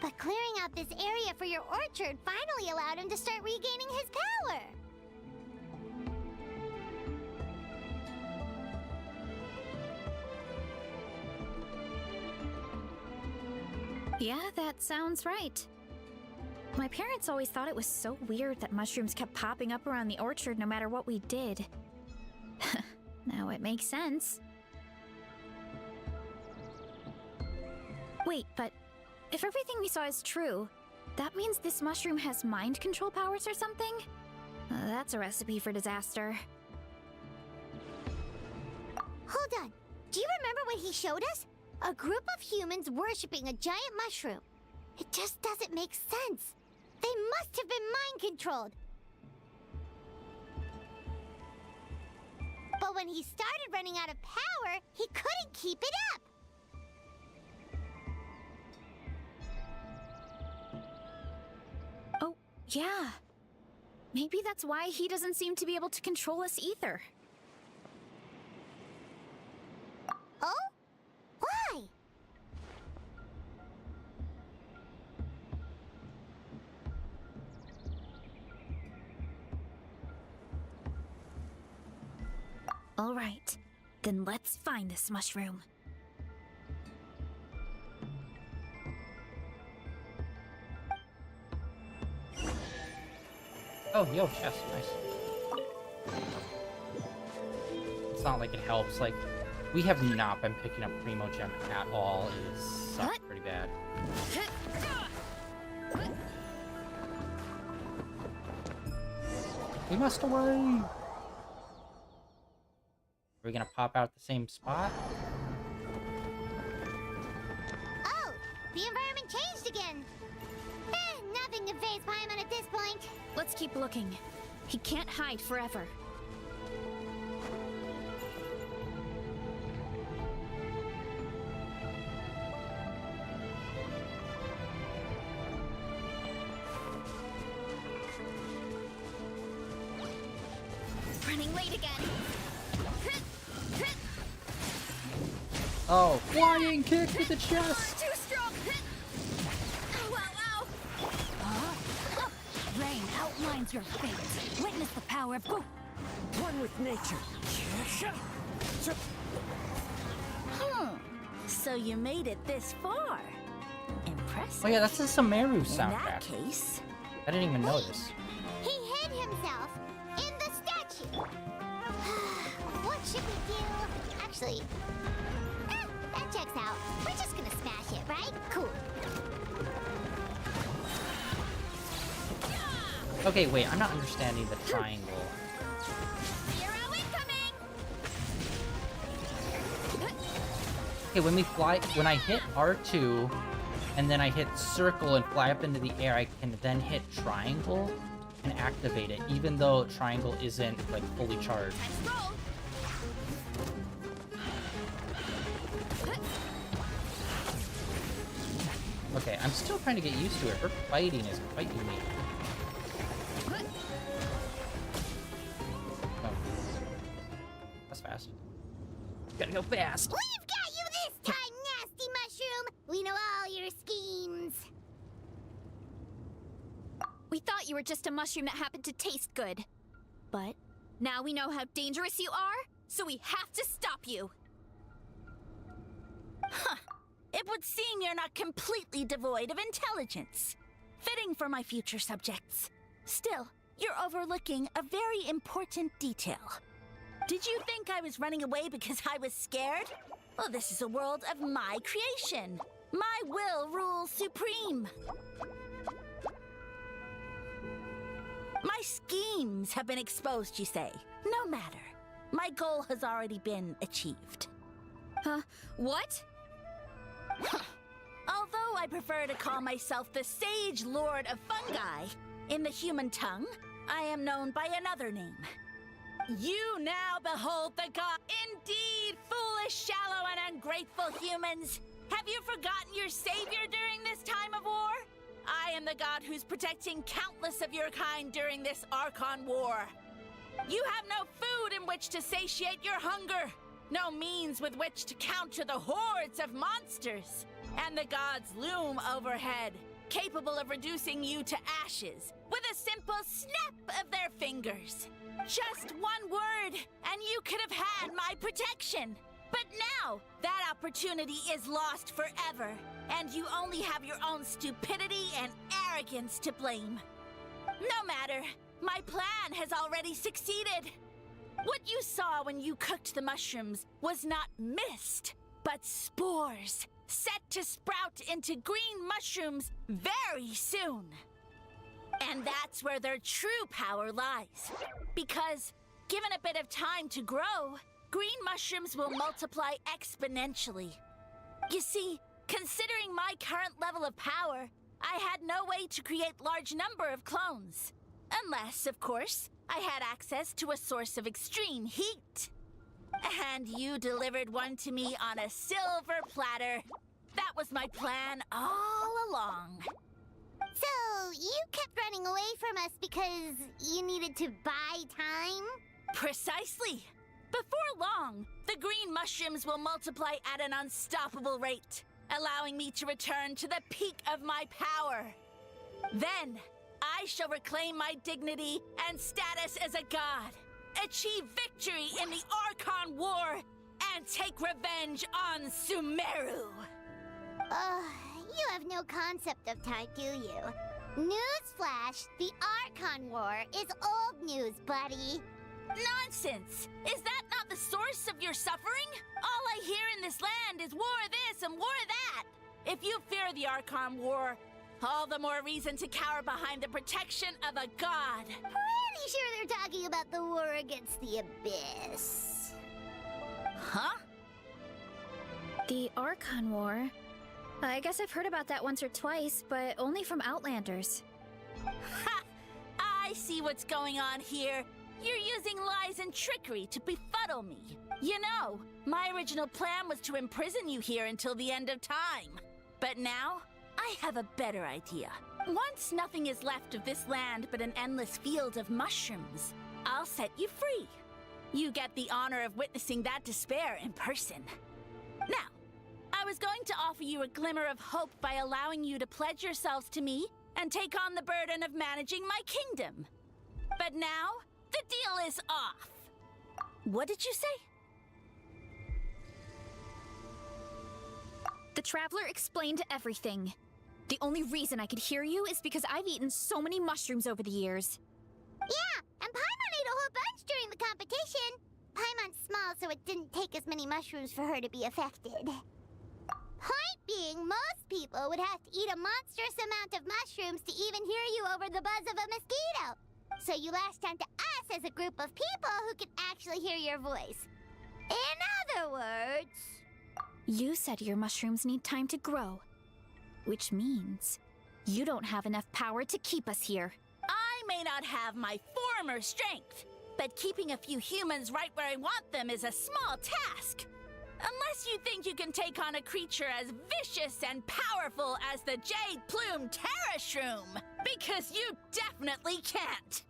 But clearing out this area for your orchard finally allowed him to start regaining his power. Yeah, that sounds right. My parents always thought it was so weird that mushrooms kept popping up around the orchard no matter what we did. Now it makes sense. Wait, but if everything we saw is true, that means this mushroom has mind control powers or something? That's a recipe for disaster. Hold on. Do you remember what he showed us? A group of humans worshipping a giant mushroom. It just doesn't make sense. They must have been mind-controlled. But when he started running out of power, he couldn't keep it up. Oh, yeah. Maybe that's why he doesn't seem to be able to control us either. Oh? Why? All right, then let's find this mushroom. Oh, yo, chest, nice. It's not like it helps. Like, we have not been picking up Primo Gem at all. It sucks pretty bad. We must away! Are we gonna pop out the same spot? Oh, the environment changed again. Nothing to phase Paimon at this point. Let's keep looking. He can't hide forever. Running late again. Oh, flying kick to the chest! Too strong. Ow, ow, ow. Rain outlines your fate. Witness the power of one with nature. So you made it this far. Impressive. Oh yeah, that's the Sumeru In soundtrack. that case, I didn't even notice. He hid himself in the statue. What should we do? Actually, that checks out. We're just gonna smash it, right? Cool. Okay, wait, I'm not understanding the triangle. Zero incoming. Okay, when I hit R2, and then I hit circle and fly up into the air, I can then hit triangle and activate it, even though triangle isn't, like, fully charged. Let's roll. Okay, I'm still trying to get used to it. Her fighting is quite unique. Oh. That's fast. Gotta go fast! We've got you this time, nasty mushroom! We know all your schemes. We thought you were just a mushroom that happened to taste good. But now we know how dangerous you are, so we have to stop you. huh. It would seem you're not completely devoid of intelligence. Fitting for my future subjects. Still, you're overlooking a very important detail. Did you think I was running away because I was scared? Well, this is a world of my creation. My will rules supreme. My schemes have been exposed, you say. No matter. My goal has already been achieved. What? Although I prefer to call myself the Sage Lord of Fungi, in the human tongue, I am known by another name. You now behold the god. Indeed, foolish, shallow, and ungrateful humans! Have you forgotten your savior during this time of war? I am the god who's protecting countless of your kind during this Archon war. You have no food in which to satiate your hunger, no means with which to counter the hordes of monsters, and the gods loom overhead, capable of reducing you to ashes with a simple snap of their fingers. Just one word, and you could have had my protection. But now, that opportunity is lost forever, and you only have your own stupidity and arrogance to blame. No matter, my plan has already succeeded. What you saw when you cooked the mushrooms was not mist, but spores, set to sprout into green mushrooms very soon. And that's where their true power lies. Because, given a bit of time to grow, green mushrooms will multiply exponentially. You see, considering my current level of power, I had no way to create large number of clones. Unless, of course, I had access to a source of extreme heat. And you delivered one to me on a silver platter. That was my plan all along. So, you kept running away from us because you needed to buy time? Precisely. Before long, the green mushrooms will multiply at an unstoppable rate, allowing me to return to the peak of my power. Then, I shall reclaim my dignity and status as a god. achieve victory in the Archon War, and take revenge on Sumeru. You have no concept of time, do you? Newsflash, the Archon War is old news, buddy. Nonsense! Is that not the source of your suffering? All I hear in this land is war this and war that. If you fear the Archon War, all the more reason to cower behind the protection of a god. Pretty sure they're talking about the war against the Abyss. Huh? The Archon War? I guess I've heard about that once or twice, but only from Outlanders. Ha! I see what's going on here. You're using lies and trickery to befuddle me. You know, my original plan was to imprison you here until the end of time. But now, I have a better idea. Once nothing is left of this land but an endless field of mushrooms, I'll set you free. You get the honor of witnessing that despair in person. Now, I was going to offer you a glimmer of hope by allowing you to pledge yourselves to me and take on the burden of managing my kingdom. But now, the deal is off. What did you say? The Traveler explained everything. The only reason I could hear you is because I've eaten so many mushrooms over the years. Yeah, and Paimon ate a whole bunch during the competition. Paimon's small, so it didn't take as many mushrooms for her to be affected. Point being, most people would have to eat a monstrous amount of mushrooms to even hear you over the buzz of a mosquito. So you latched onto us as a group of people who can actually hear your voice. In other words... You said your mushrooms need time to grow, which means you don't have enough power to keep us here. I may not have my former strength, but keeping a few humans right where I want them is a small task. Unless you think you can take on a creature as vicious and powerful as the Jade-Plume Terrashroom, because you definitely can't.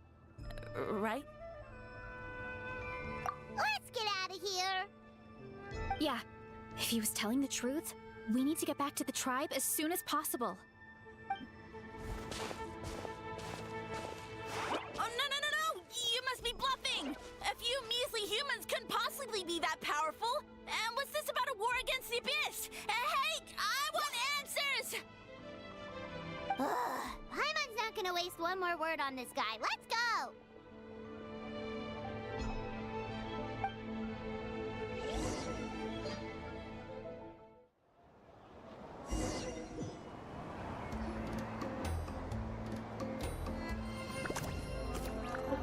Right? Let's get out of here. Yeah, if he was telling the truth, we need to get back to the tribe as soon as possible. Oh, no! You must be bluffing! A few measly humans couldn't possibly be that powerful! And what's this about a war against the Abyss? Hey, I want answers! Paimon's not gonna waste one more word on this guy. Let's go!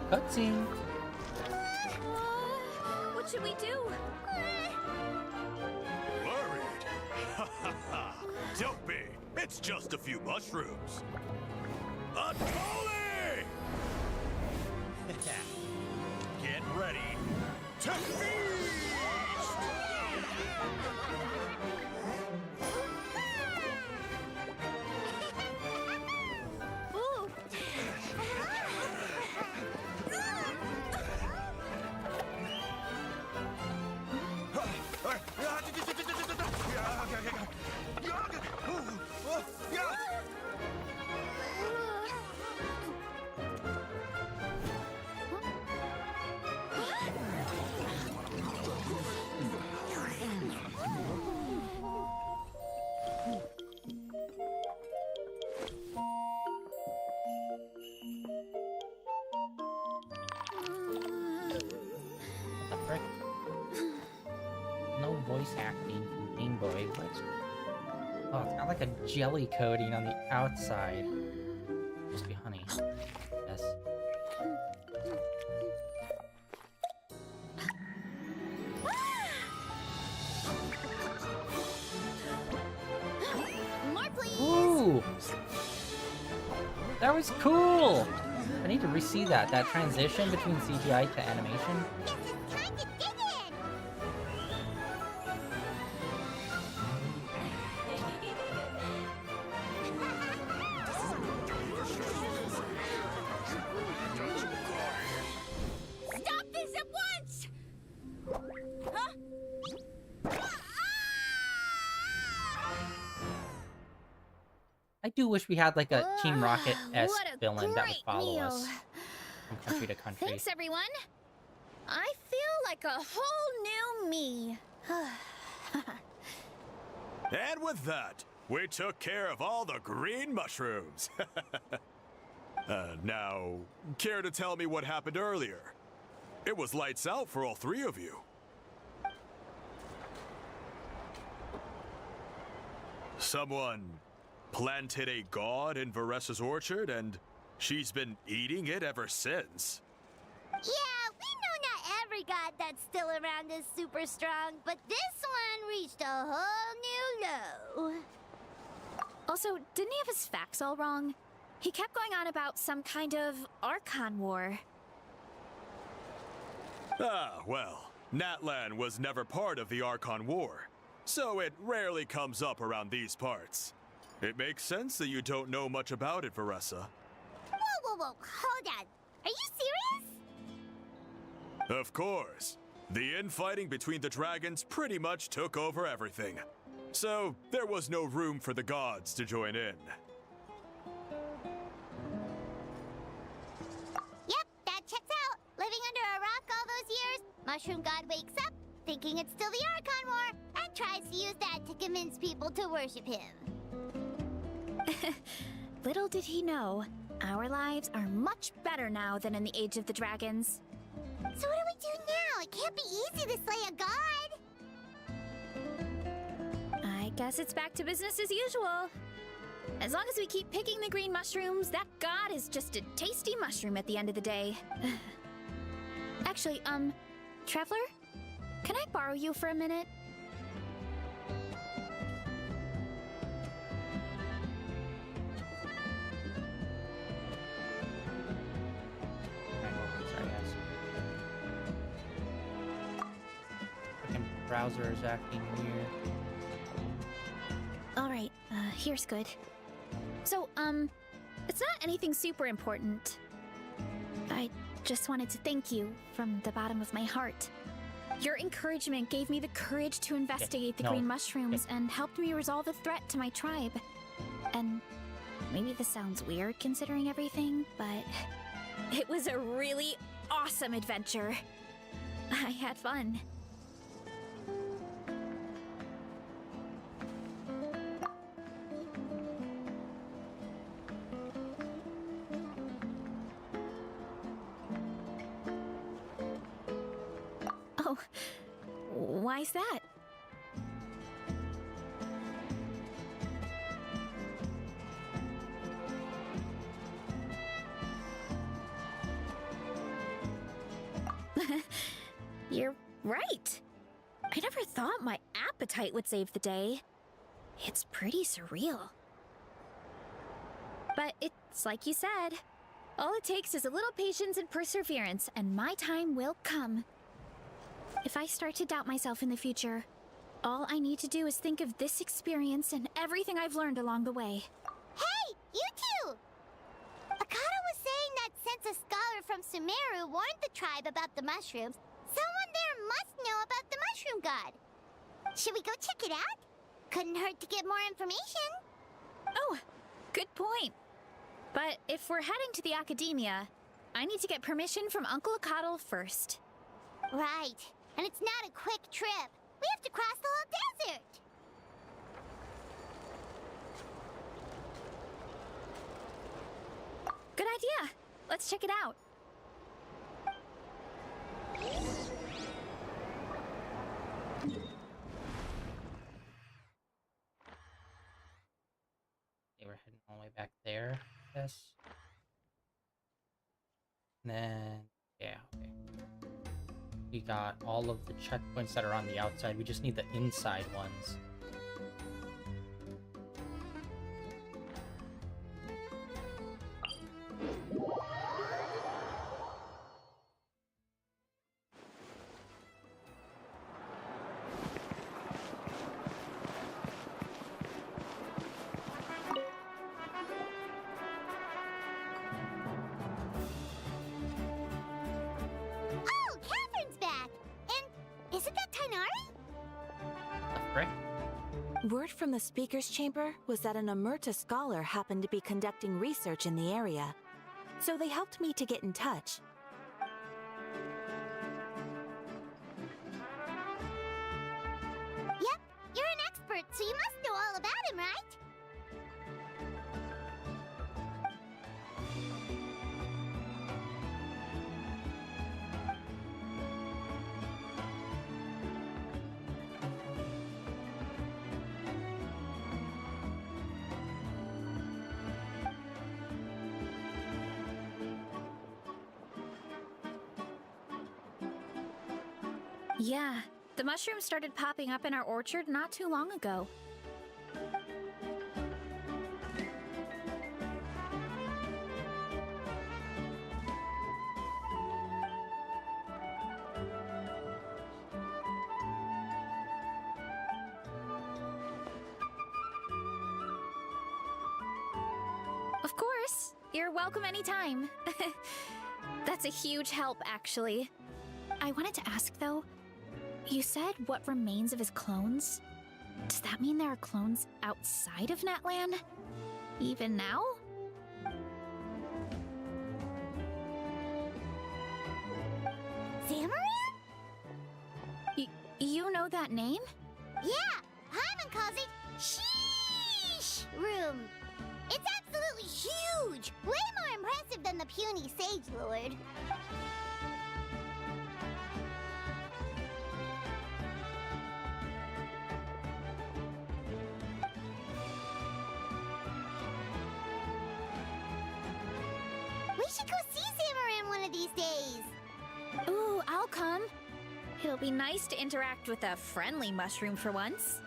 Cutscene. What should we do? Worried? Ha ha ha! Don't be! It's just a few mushrooms. Unholy! Get ready to feast! Ooh. What the frick? No voice acting from Game Boy. What? Oh, it's got like a jelly coating on the outside. Must be honey. Yes. More, please! Ooh! That was cool! I need to re-see that transition between CGI to animation. This is time to dig in! Stop this at once! Huh? I do wish we had like a Team Rocket-esque What a villain that would great follow meal. us from country to country. Thanks, everyone. I feel like a whole new me. And with that, we took care of all the green mushrooms. Now, care to tell me what happened earlier? It was lights out for all three of you. Someone planted a god in Varessa's orchard, and she's been eating it ever since. Yeah, we know not every god that's still around is super strong, but this one reached a whole new low. Also, didn't he have his facts all wrong? He kept going on about some kind of Archon War. Ah, well, Natlan was never part of the Archon War, so it rarely comes up around these parts. It makes sense that you don't know much about it, Varessa. Whoa, hold on. Are you serious? Of course. The infighting between the dragons pretty much took over everything. So, there was no room for the gods to join in. Yep, that checks out. Living under a rock all those years, Mushroom God wakes up, thinking it's still the Archon War, and tries to use that to convince people to worship him. Little did he know, our lives are much better now than in the Age of the Dragons. So what do we do now? It can't be easy to slay a god. I guess it's back to business as usual. As long as we keep picking the green mushrooms, that god is just a tasty mushroom at the end of the day. Actually, Traveler? Can I borrow you for a minute? Freaking browser is acting weird. Alright, here's good. So, it's not anything super important. I just wanted to thank you from the bottom of my heart. Your encouragement gave me the courage to investigate the green mushrooms and helped me resolve a threat to my tribe. And maybe this sounds weird considering everything, but it was a really awesome adventure. I had fun. Oh, why's that? You're right. I never thought my appetite would save the day. It's pretty surreal. But it's like you said. All it takes is a little patience and perseverance, and my time will come. If I start to doubt myself in the future, all I need to do is think of this experience and everything I've learned along the way. Hey, you two! Akata was saying that since a scholar from Sumeru warned the tribe about the mushrooms, someone there must know about the mushroom god. Should we go check it out? Couldn't hurt to get more information. Oh, good point. But if we're heading to the academia, I need to get permission from Uncle Akatl first. Right. And it's not a quick trip. We have to cross the whole desert. Good idea. Let's check it out. They were heading all the way back there, I guess. And then, yeah, okay. We got all of the checkpoints that are on the outside. We just need the inside ones. Oh, Catherine's back! And isn't that Tainari? Right? Word from the speaker's chamber was that an Emerta scholar happened to be conducting research in the area, so they helped me to get in touch. Yeah, the mushrooms started popping up in our orchard not too long ago. Of course, you're welcome anytime. That's a huge help, actually. I wanted to ask, though, you said what remains of his clones? Does that mean there are clones outside of Natlan? Even now? Zamarin? You know that name? Yeah, Hyman calls it Sheesh Room. It's absolutely huge! Way more impressive than the puny Sage Lord. We should go see Zamarin one of these days. Ooh, I'll come. It'll be nice to interact with a friendly mushroom for once.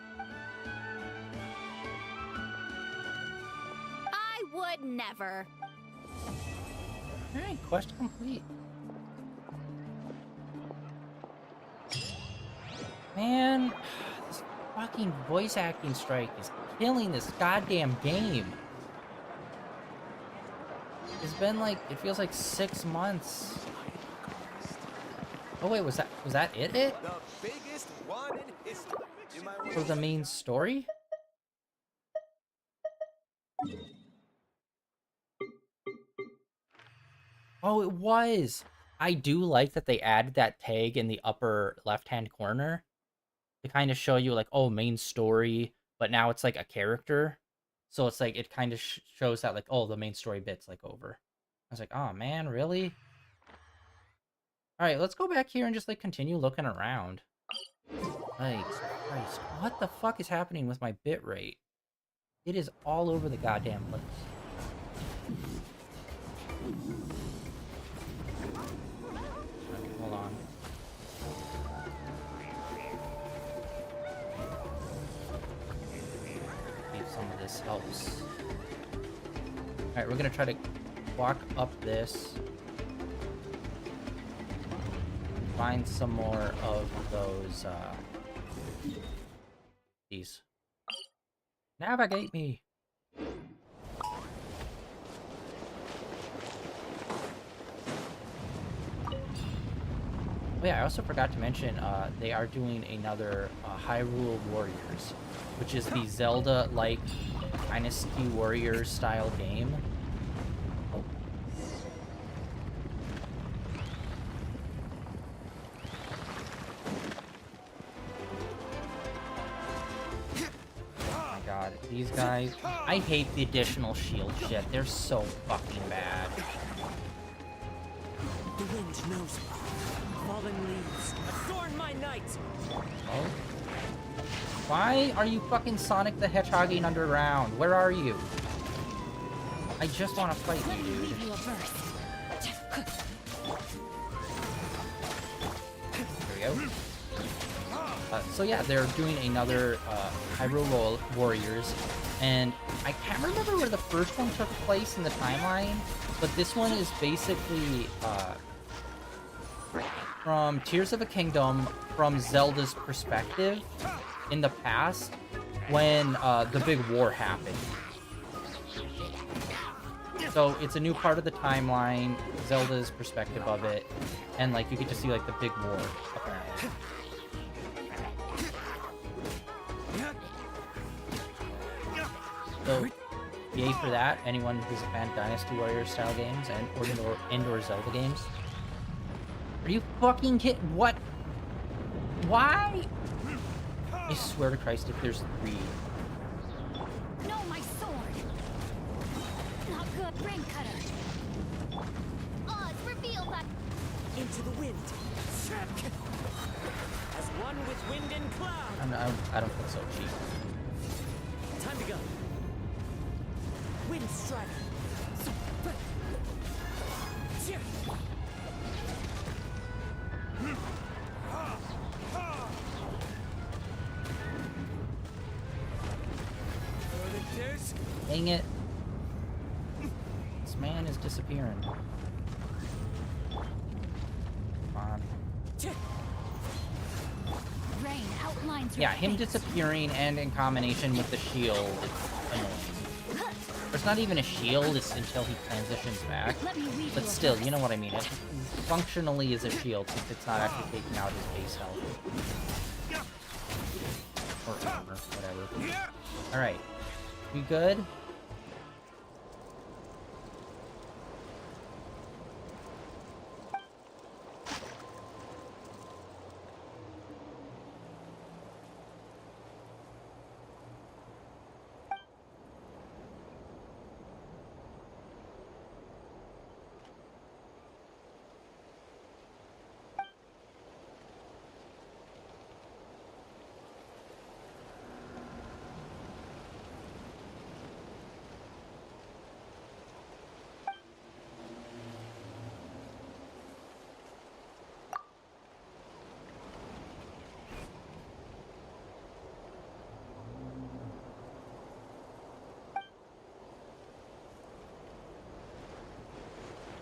I would never. Alright, quest complete. Man, this fucking voice acting strike is killing this goddamn game. It's been like, it feels like 6 months. Oh wait, was that it? The biggest one in history. For the main story? Oh, it was. I do like that they added that tag in the upper left-hand corner to kind of show you like, oh, main story, but now it's like a character. So it's like, it kind of shows that like, oh, the main story bit's like over. I was like, oh man, really? Alright, let's go back here and just like continue looking around. Like, Christ, what the fuck is happening with my bitrate? It is all over the goddamn place. Hold on. See if some of this helps. Alright, we're gonna try to walk up this. Find some more of those, these. Navigate me! Oh yeah, I also forgot to mention, they are doing another Hyrule Warriors, which is the Zelda-like Dynasty Warriors style game. These guys, I hate the additional shield shit. They're so fucking bad. The wind knows me. Fallen leaves adorn my night. Oh. Why are you fucking Sonic the Hedgehogging underground? Where are you? I just want to fight you, dude. There we go. So yeah, they're doing another Hyrule Warriors, and I can't remember where the first one took place in the timeline, but this one is basically from Tears of a Kingdom, from Zelda's perspective in the past, when the big war happened. So it's a new part of the timeline, Zelda's perspective of it, and like you get to see like the big war apparently. So, yay for that. Anyone who's a fan of Dynasty Warriors style games and or Zelda games. Are you fucking kidding? What? Why? I swear to Christ, if there's 3. No, my sword. Not good. Rain cutter. Oz, reveal that. Into the wind. As one with wind and cloud. I don't think so, Chief. Time to go. Wind strike. Dang it. This man is disappearing. Come on. Rain outlines your Yeah, him fate. disappearing and in combination with the shield, it's annoying. It's not even a shield, it's until he transitions back. Let me weave But you a still, verse. you know what I mean. It functionally is a shield since it's not actually taking out his base health. Or armor, whatever. Alright. We good?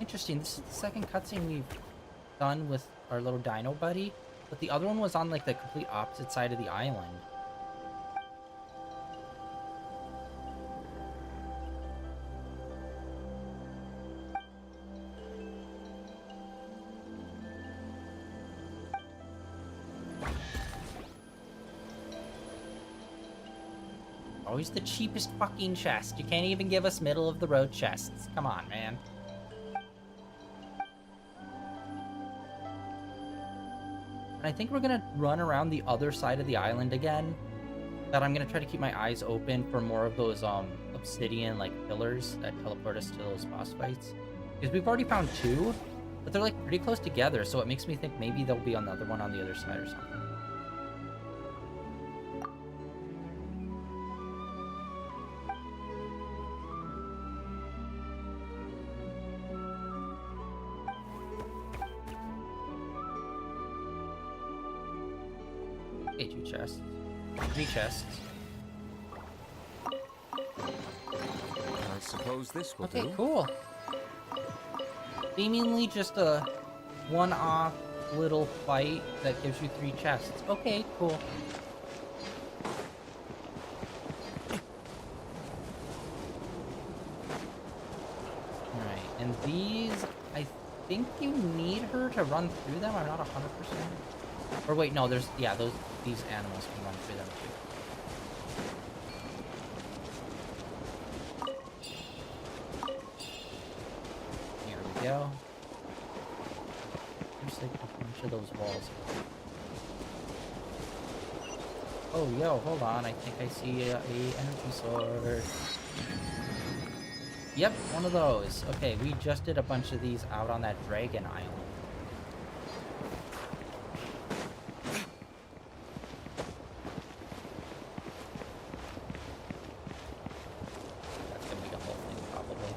Interesting. This is the second cutscene we've done with our little dino buddy, but the other one was on like the complete opposite side of the island. Always the cheapest fucking chest. You can't even give us middle of the road chests. Come on, man. And I think we're gonna run around the other side of the island again. That I'm gonna try to keep my eyes open for more of those obsidian like pillars that teleport us to those boss fights. Because we've already found two, but they're like pretty close together, so it makes me think maybe there'll be another one on the other side or something. Okay, 2 chests. 3 chests. I suppose this will Okay, do. cool. Seemingly just a one-off little fight that gives you 3 chests. Okay, cool. Alright, and these, I think you need her to run through them. I'm not 100%. Or wait, no, there's, yeah, these animals can run through them too. Here we go. There's like a bunch of those walls. Oh, yo, hold on. I think I see a energy sword. Yep, one of those. Okay, we just did a bunch of these out on that dragon island. That's gonna be the whole thing, probably.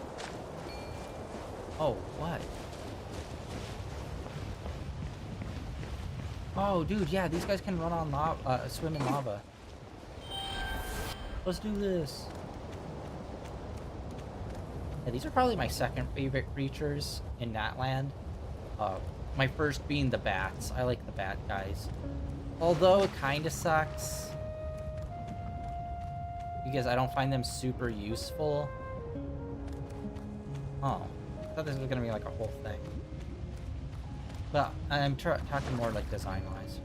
Oh, what? Oh, dude, yeah, these guys can run on lava, swim in lava. Let's do this. Yeah, these are probably my second favorite creatures in Natland. My first being the bats. I like the bat guys. Although it kind of sucks because I don't find them super useful. Oh, I thought this was gonna be like a whole thing. But I'm talking more like design-wise.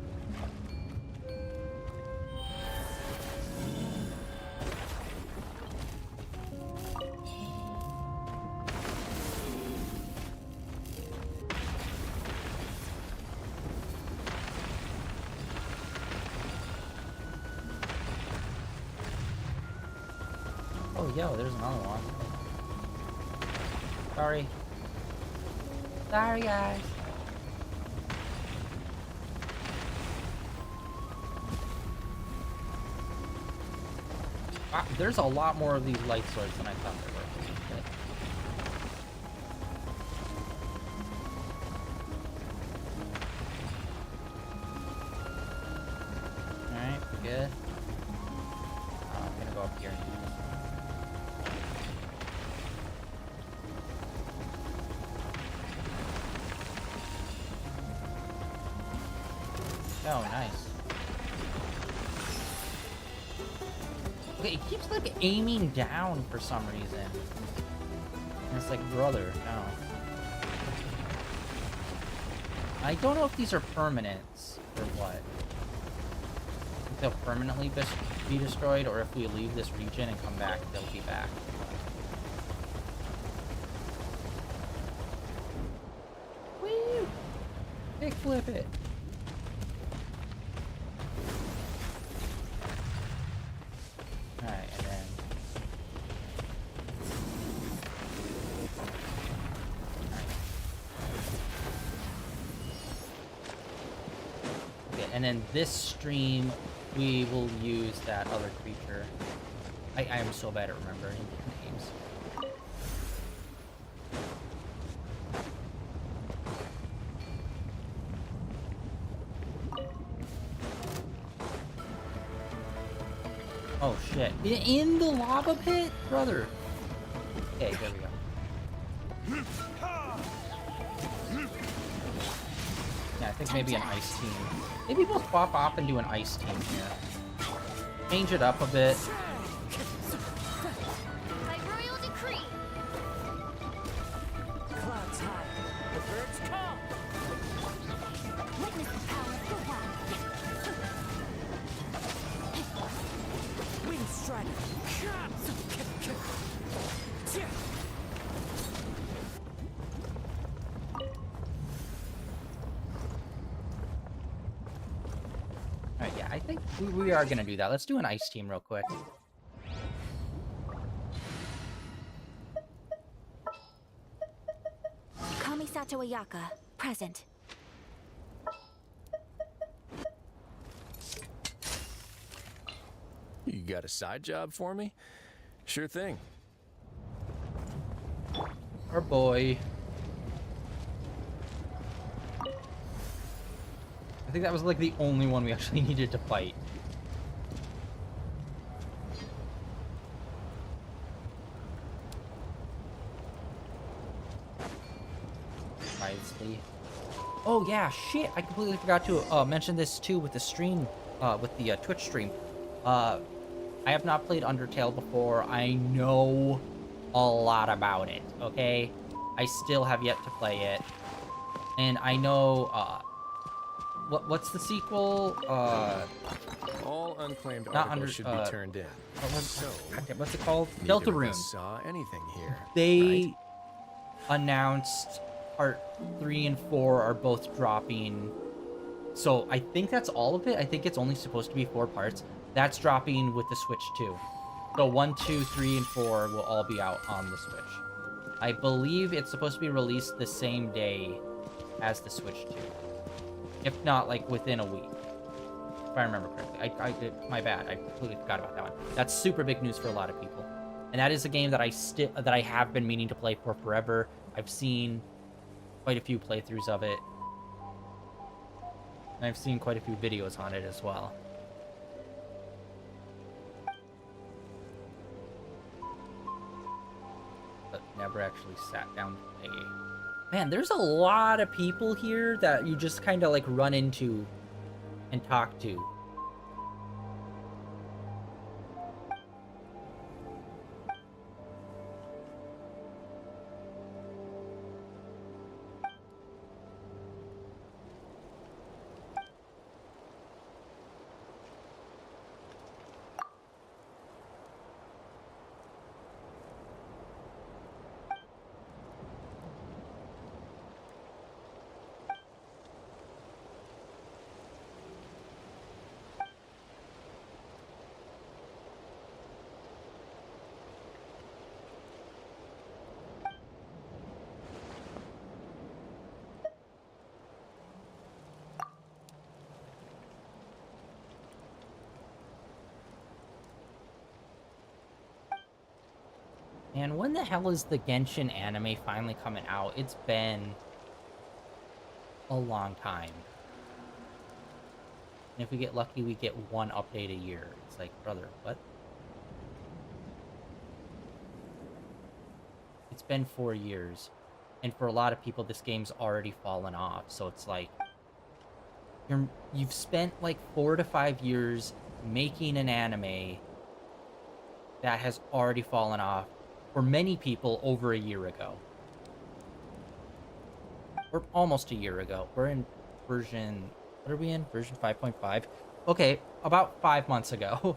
Oh, yo, there's another one. Sorry. Sorry, guys. Wow, there's a lot more of these light swords than I thought there were. Alright, we good. I'm gonna go up here and do this. Oh, nice. Okay, it keeps like aiming down for some reason. And it's like, brother, no. I don't know if these are permanents or what. If they'll permanently be destroyed, or if we leave this region and come back, they'll be back. Woo! Kickflip it. Alright, and then... Okay, and then this stream, we will use that other creature. I am so bad at remembering names. Oh shit. In the lava pit? Brother. Okay, there we go. Yeah, I think maybe an ice team. Maybe we'll swap off and do an ice team here. Change it up a bit. By royal decree. Clouds high. The birds come. Witness the power of Gokwan. Wind strider. Alright, yeah, I think we are gonna do that. Let's do an ice team real quick. Kamisato Ayaka, present. You got a side job for me? Sure thing. Our boy. I think that was like the only one we actually needed to fight. Wisely. Oh yeah, shit! I completely forgot to mention this too with the stream, with the Twitch stream. I have not played Undertale before. I know a lot about it. Okay, I still have yet to play it, and I know what's the sequel? All unclaimed Not articles should be turned in. What's it called? Neither of Deltarune. us saw anything here. They announced part 3 and 4 are both dropping. So I think that's all of it. I think it's only supposed to be 4 parts. That's dropping with the Switch too. So 1, 2, 3, and 4 will all be out on the Switch. I believe it's supposed to be released the same day as the Switch 2. If not, like, within a week. If I remember correctly. My bad. I completely forgot about that one. That's super big news for a lot of people. And that is a game that I have been meaning to play for forever. I've seen quite a few playthroughs of it. And I've seen quite a few videos on it as well. But never actually sat down to play. Man, there's a lot of people here that you just kind of like run into and talk to. And when the hell is the Genshin anime finally coming out? It's been a long time. And if we get lucky, we get one update a year. It's like, brother, what? It's been 4 years. And for a lot of people, this game's already fallen off. So it's like, you've spent like 4 to 5 years making an anime that has already fallen off for many people over a year ago. Or almost a year ago. We're in version... What are we in? Version 5.5? Okay, about 5 months ago.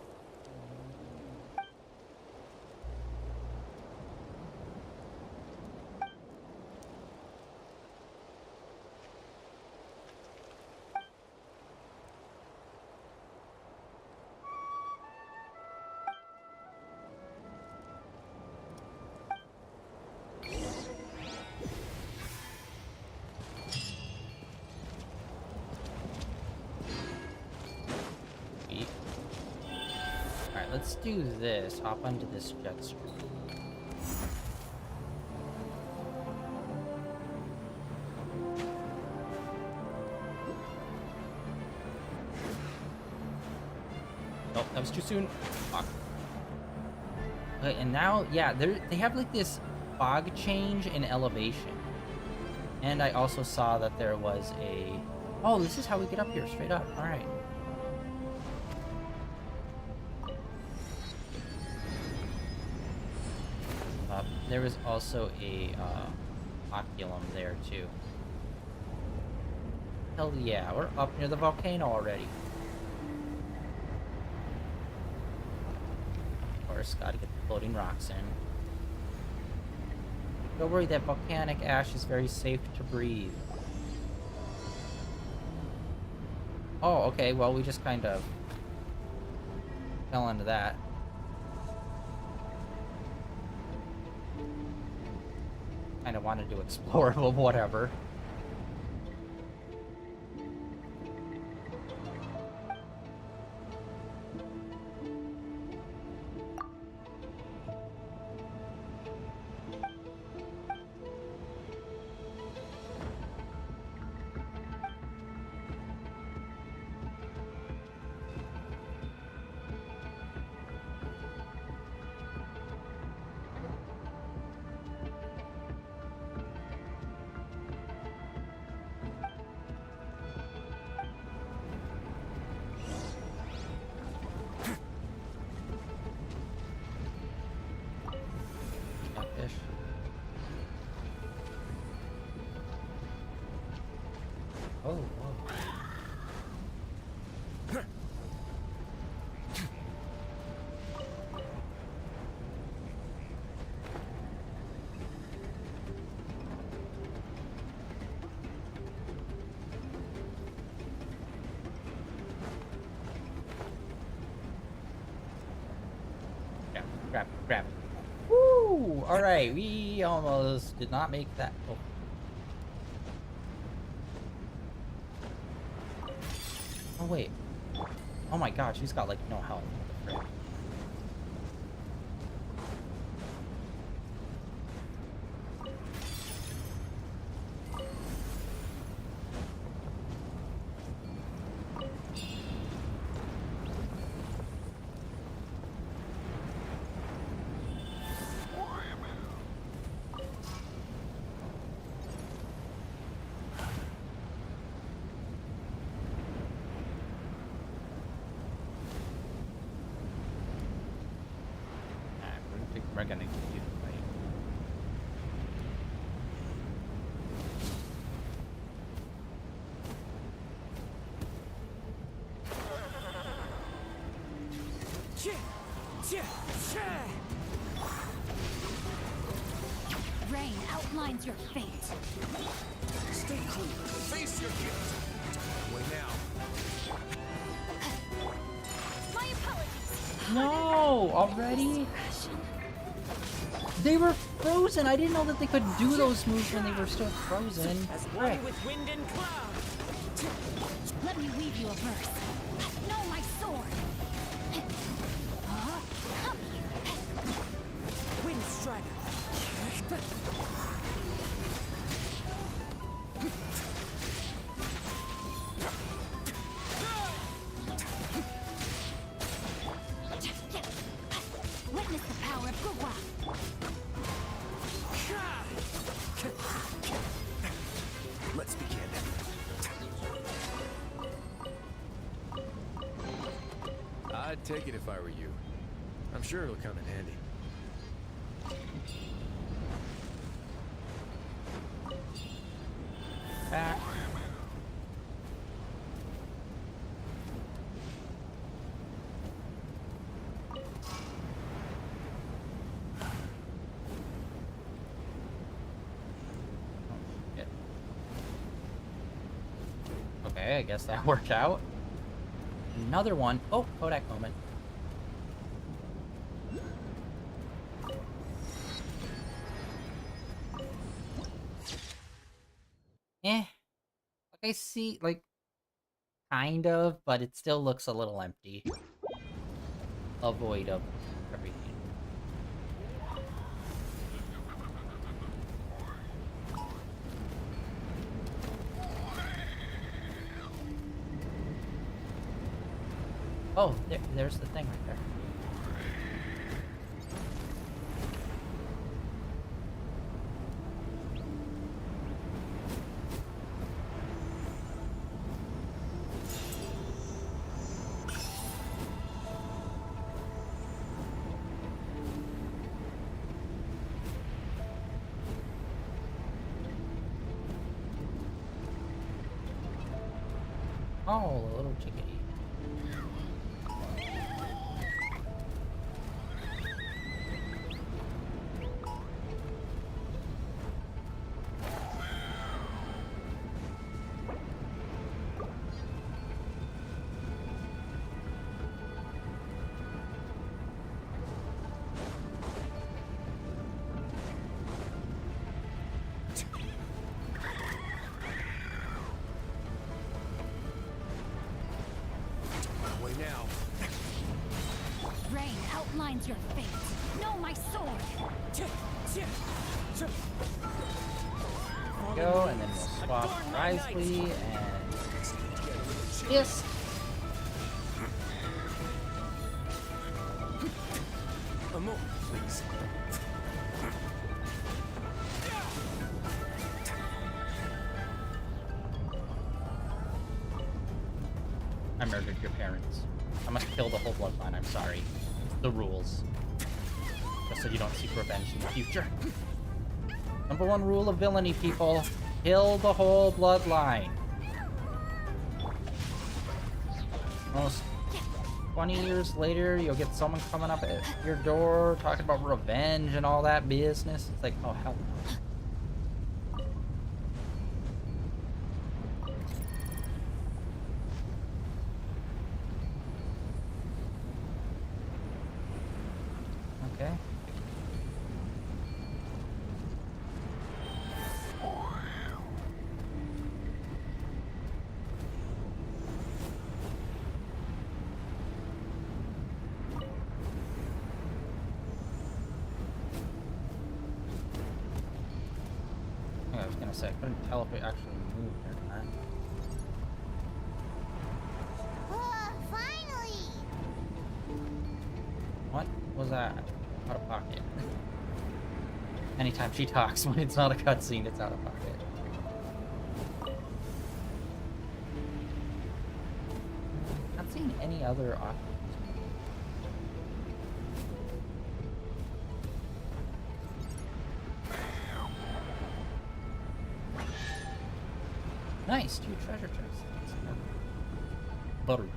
Let's do this. Hop onto this jet stream. Oh, that was too soon. Fuck. Okay, and now, yeah, they have like this fog change in elevation. And I also saw that there was a... Oh, this is how we get up here, straight up. All right. There was also a oculum there too. Hell yeah, we're up near the volcano already. Of course, gotta get the floating rocks in. Don't worry, that volcanic ash is very safe to breathe. Oh, okay, well we just kind of fell into that. Kind of wanted to explore, but whatever. Oh, whoa. Grab. Woo! Alright, we almost did not make that. Oh. Oh wait. Oh my god, she's got like no health. What the frick? We're gonna do the fight. Rain outlines your fate. Stay cool. Face your gift. Way now. My apologies. No! Already? They were frozen! I didn't know that they could do those moves when they were still frozen. As one with wind and cloud. Let me weave you a verse. No, my sword. Wind strider. Witness the power of Gugwa. Let's begin. take it if I were you. I'm sure it'll come in handy. Back. Okay, I guess that worked out. Another one. Oh, Kodak moment. Like I see, like, kind of, but it still looks a little empty. A void of everything. Oh, there's the thing right there. Oh, a little chickadee. Rain outlines your fate. Know my sword. Go, and then we'll swap wisely and yes. A moment, please. I murdered your parents. I must kill the whole bloodline. I'm sorry. It's the rules. Just so you don't seek revenge in the future. Number one rule of villainy, people. Kill the whole bloodline. Almost 20 years later, you'll get someone coming up at your door talking about revenge and all that business. It's like, oh, hell no. Okay. I was gonna say, I couldn't tell if it actually moved or not. Finally! What was that? Out of pocket. Anytime she talks, when it's not a cutscene, it's out of pocket. Not seeing any other options. Nice, 2 treasure chests. Butter.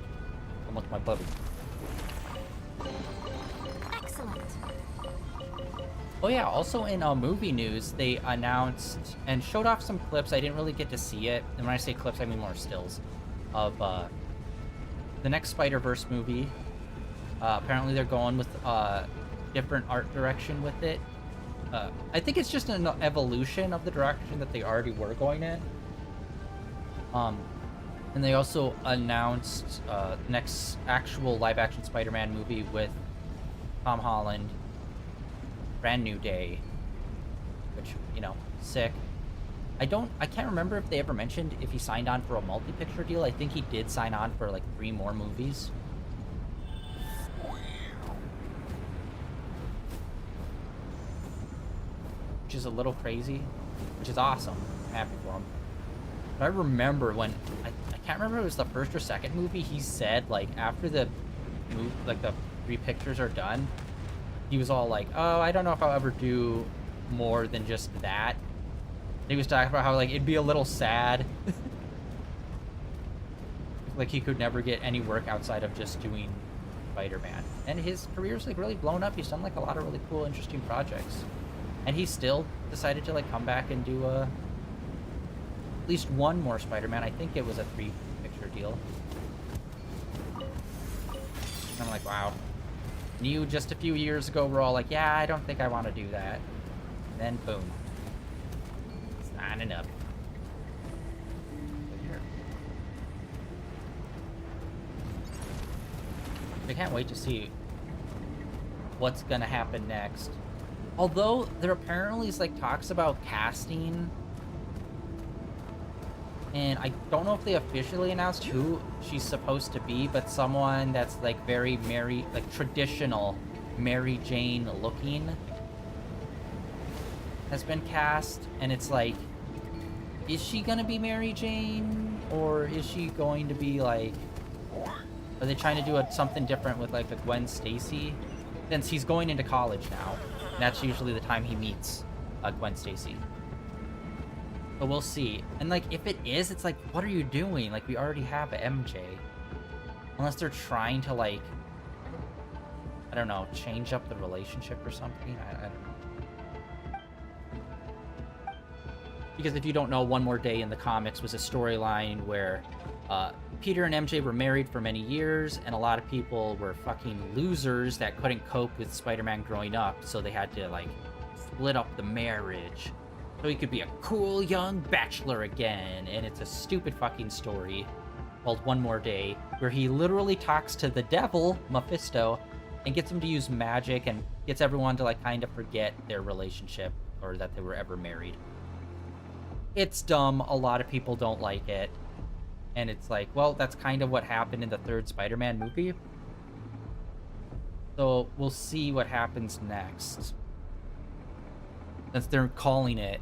How much my butter? Excellent. Oh yeah, also in movie news, they announced and showed off some clips. I didn't really get to see it. And when I say clips, I mean more stills of the next Spider-Verse movie. Apparently they're going with different art direction with it. I think it's just an evolution of the direction that they already were going in. And they also announced next actual live-action Spider-Man movie with Tom Holland, Brand New Day, which, you know, sick. I can't remember if they ever mentioned if he signed on for a multi-picture deal. I think he did sign on for like 3 more movies. Which is a little crazy, which is awesome. I'm happy for him. But I remember when, I can't remember if it was the first or second movie, he said, like, after the like the 3 pictures are done, he was all like, "Oh, I don't know if I'll ever do more than just that." He was talking about how like it'd be a little sad, like he could never get any work outside of just doing Spider-Man. And his career's like really blown up. He's done like a lot of really cool, interesting projects, and he still decided to like come back and do at least one more Spider-Man. I think it was a 3-picture deal. And I'm like, wow. And you just a few years ago were all like, yeah, I don't think I want to do that. And then boom. Signing up. I can't wait to see what's gonna happen next. Although there apparently is like talks about casting, and I don't know if they officially announced who she's supposed to be, but someone that's like very traditional Mary Jane looking has been cast, and it's like, is she gonna be Mary Jane, or is she going to be like, are they trying to do something different with like a Gwen Stacy? Since he's going into college now, and that's usually the time he meets Gwen Stacy. But we'll see. And like, if it is, it's like, what are you doing? Like, we already have MJ. Unless they're trying to like, I don't know, change up the relationship or something. I don't know. Because if you don't know, One More Day in the comics was a storyline where Peter and MJ were married for many years, and a lot of people were fucking losers that couldn't cope with Spider-Man growing up, so they had to like split up the marriage so he could be a cool young bachelor again. And it's a stupid fucking story called One More Day, where he literally talks to the devil, Mephisto, and gets him to use magic and gets everyone to like kind of forget their relationship or that they were ever married. It's dumb. A lot of people don't like it. And it's like, well, that's kind of what happened in the 3rd Spider-Man movie. So we'll see what happens next. Since they're calling it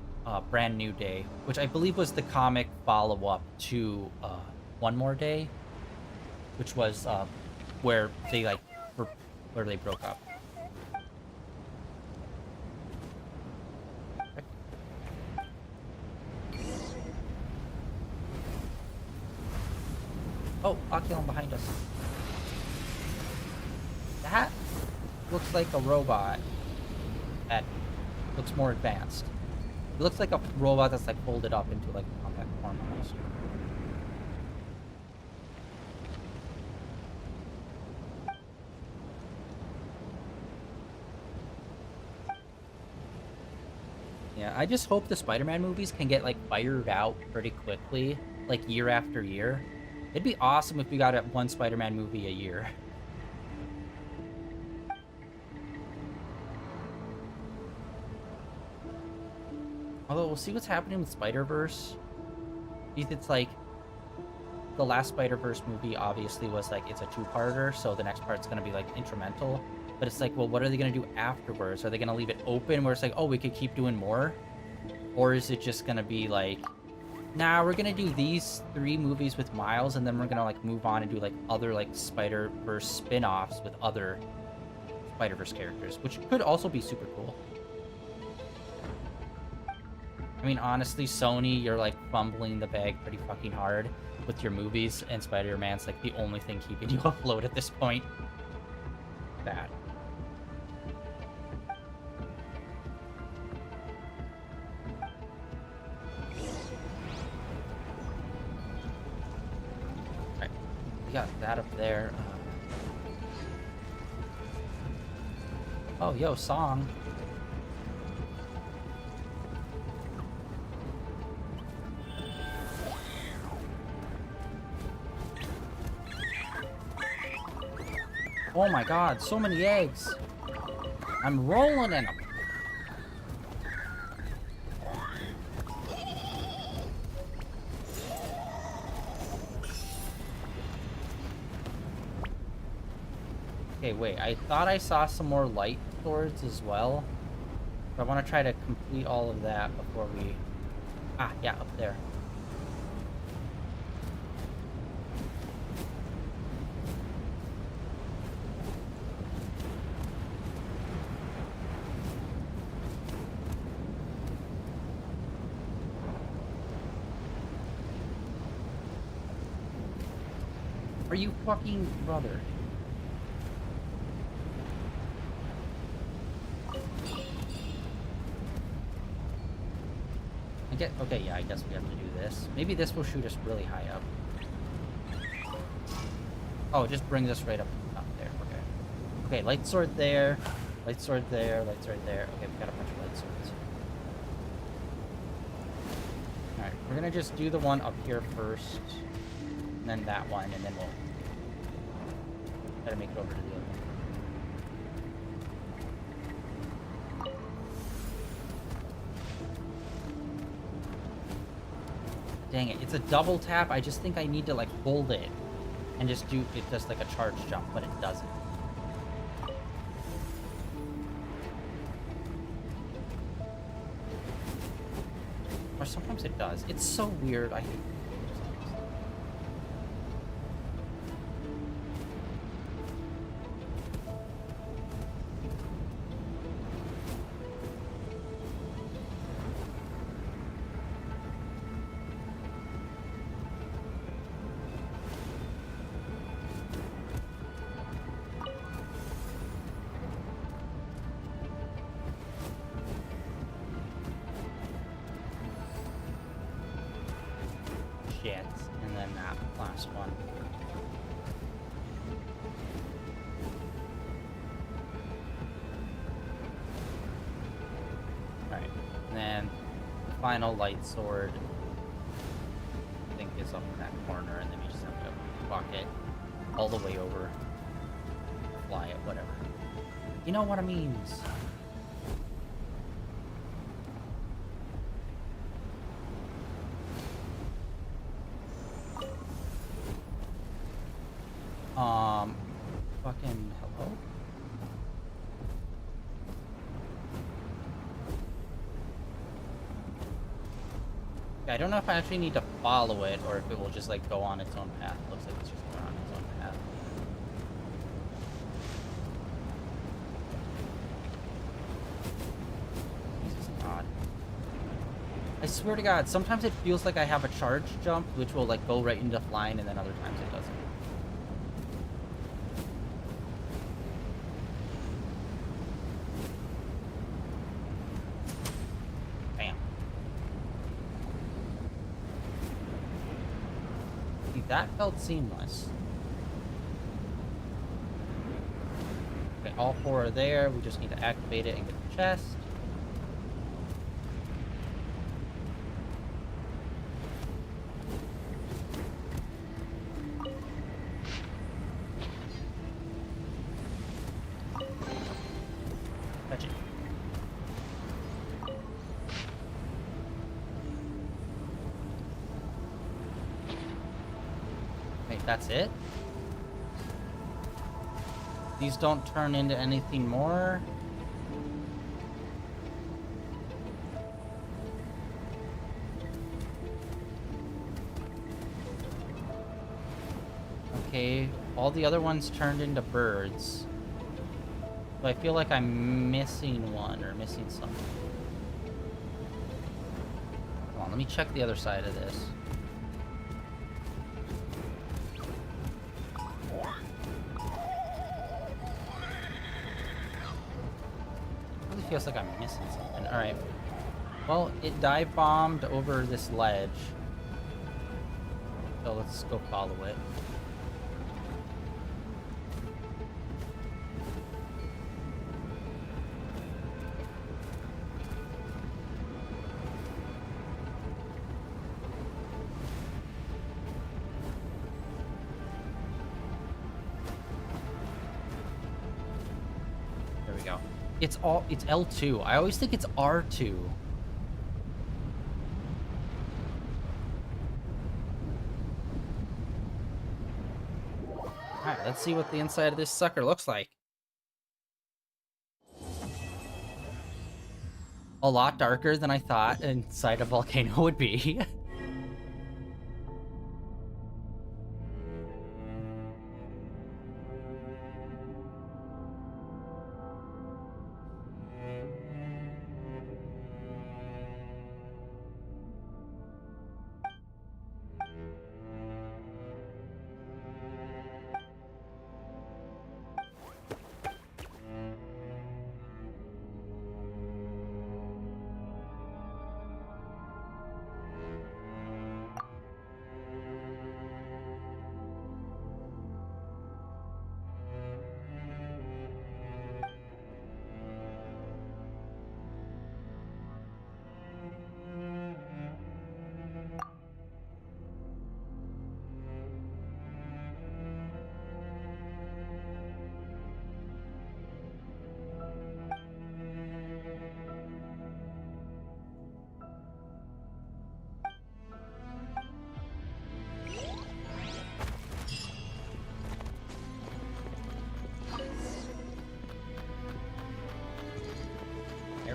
Brand New Day, which I believe was the comic follow-up to One More Day, which was where they like where they broke up. Oh, Oculon behind us. That looks like a robot that looks more advanced. It looks like a robot that's like folded up into like compact form almost. Yeah, I just hope the Spider-Man movies can get like fired out pretty quickly, like year after year. It'd be awesome if we got one Spider-Man movie a year. Although we'll see what's happening with Spider-Verse. It's like the last Spider-Verse movie obviously was like, it's a 2-parter, so the next part's gonna be like instrumental. But it's like, well, what are they gonna do afterwards? Are they gonna leave it open where it's like, oh, we could keep doing more? Or is it just gonna be like, nah, we're gonna do these 3 movies with Miles, and then we're gonna like move on and do like other like Spider-Verse spin-offs with other Spider-Verse characters, which could also be super cool. I mean, honestly, Sony, you're like fumbling the bag pretty fucking hard with your movies, and Spider-Man's like the only thing keeping you afloat at this point. Bad. Got that up there. Oh, yo, song. Oh my god, so many eggs. I'm rolling in them. Okay, wait, I thought I saw some more light swords as well. But I want to try to complete all of that before we... Ah, yeah, up there. Are you fucking brother? Okay, yeah, I guess we have to do this. Maybe this will shoot us really high up. Oh, it just brings us right up there. Okay. Okay, light sword there. Light sword there. Light sword there. Okay, we got a bunch of light swords. Alright, we're gonna just do the one up here first. And then that one, and then we'll try to make it over to the other one. Dang it, it's a double tap. I just think I need to like hold it and just do it just like a charge jump, but it doesn't. Or sometimes it does. It's so weird. I hate it. And then that last one. Alright, and then the final light sword, I think, is up in that corner, and then we just have to walk it all the way over, fly it, whatever. You know what I means. Fucking hello? Okay, I don't know if I actually need to follow it or if it will just like go on its own path. Looks like it's just going on its own path. Jesus God. I swear to God, sometimes it feels like I have a charge jump, which will like go right into flying, and then other times it doesn't. That felt seamless. Okay, all four are there. We just need to activate it and get the chest. Touch it. That's it? These don't turn into anything more? Okay, all the other ones turned into birds. So I feel like I'm missing one or missing something. Come on, let me check the other side of this. Feels like I'm missing something. Alright. Well, it dive bombed over this ledge. So let's go follow it. There we go. It's L2. I always think it's R2. Alright, let's see what the inside of this sucker looks like. A lot darker than I thought inside a volcano would be.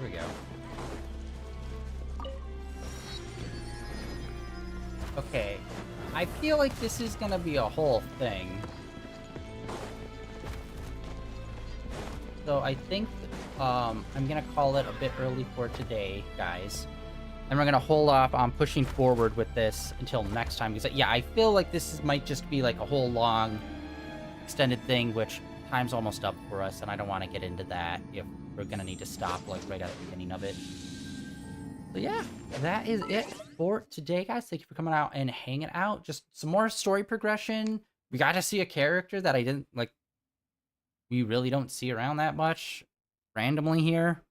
There we go. Okay. I feel like this is gonna be a whole thing. So I think I'm gonna call it a bit early for today, guys. And we're gonna hold off on pushing forward with this until next time. Because, yeah, I feel like might just be like a whole long, extended thing, which time's almost up for us, and I don't want to get into that if we're gonna need to stop, like, right at the beginning of it. So, yeah, that is it for today, guys. Thank you for coming out and hanging out. Just some more story progression. We got to see a character that I didn't, like, we really don't see around that much randomly here.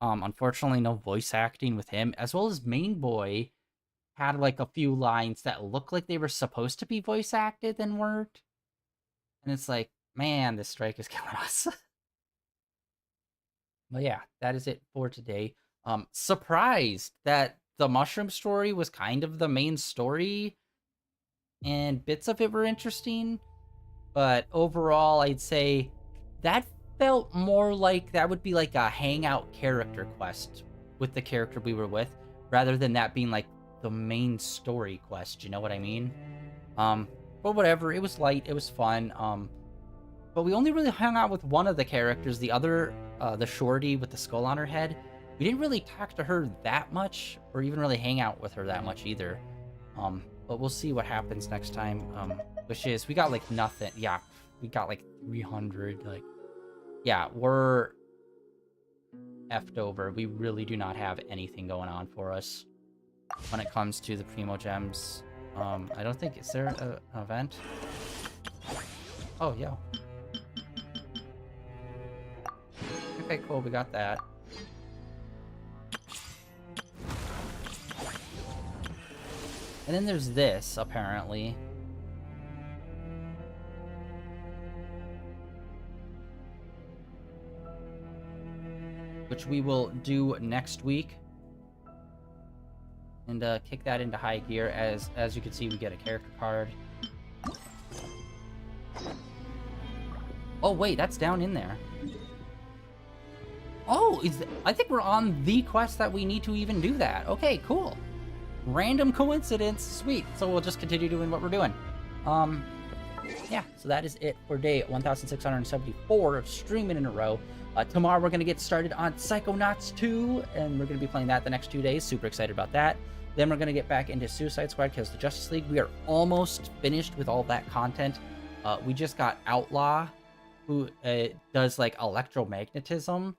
Unfortunately, no voice acting with him, as well as Main Boy had like a few lines that looked like they were supposed to be voice acted and weren't. And it's like, man, this strike is killing us. But yeah, that is it for today. Surprised that the mushroom story was kind of the main story, and bits of it were interesting, but overall, I'd say that felt more like that would be like a hangout character quest with the character we were with, rather than that being like the main story quest, you know what I mean? But whatever, it was light, it was fun. But we only really hung out with one of the characters, the other, the shorty with the skull on her head. We didn't really talk to her that much, or even really hang out with her that much either. But we'll see what happens next time. Which is, we got like nothing. Yeah, we got like 300, like, yeah, we're effed over. We really do not have anything going on for us when it comes to the Primo Gems. I don't think, is there an event? Oh, yo. Okay, cool, we got that. And then there's this, apparently. Which we will do next week. And kick that into high gear. As you can see, we get a character card. Oh, wait, that's down in there. Oh, I think we're on the quest that we need to even do that. Okay, cool. Random coincidence. Sweet. So we'll just continue doing what we're doing. Yeah, so that is it for day 1674 of streaming in a row. Tomorrow we're going to get started on Psychonauts 2, and we're going to be playing that the next 2 days. Super excited about that. Then we're going to get back into Suicide Squad because the Justice League, we are almost finished with all that content. We just got Outlaw, who does like electromagnetism.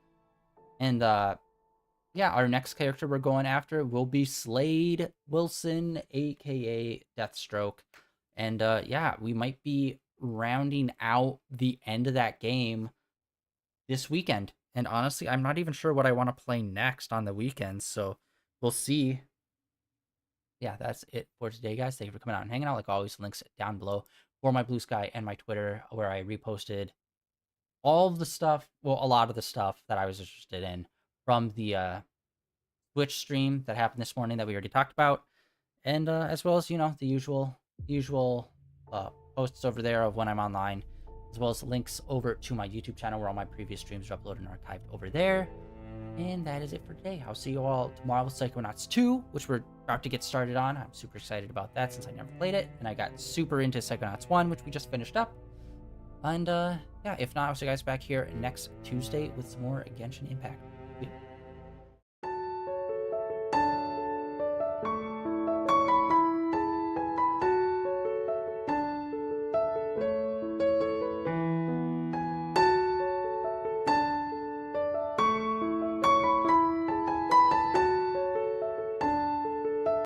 And yeah, our next character we're going after will be Slade Wilson, aka Deathstroke. And yeah, we might be rounding out the end of that game this weekend. And honestly, I'm not even sure what I want to play next on the weekends, so we'll see. Yeah, that's it for today, guys. Thank you for coming out and hanging out. Like always, links down below for my Blue Sky and my Twitter, where I reposted all of the stuff, well, a lot of the stuff that I was interested in from the Twitch stream that happened this morning that we already talked about. And as well as, you know, the usual posts over there of when I'm online, as well as links over to my YouTube channel where all my previous streams are uploaded and archived over there. And that is it for today. I'll see you all tomorrow with Psychonauts 2, which we're about to get started on. I'm super excited about that since I never played it, and I got super into Psychonauts 1, which we just finished up. And yeah, if not, I'll see you guys back here next Tuesday with some more Genshin Impact.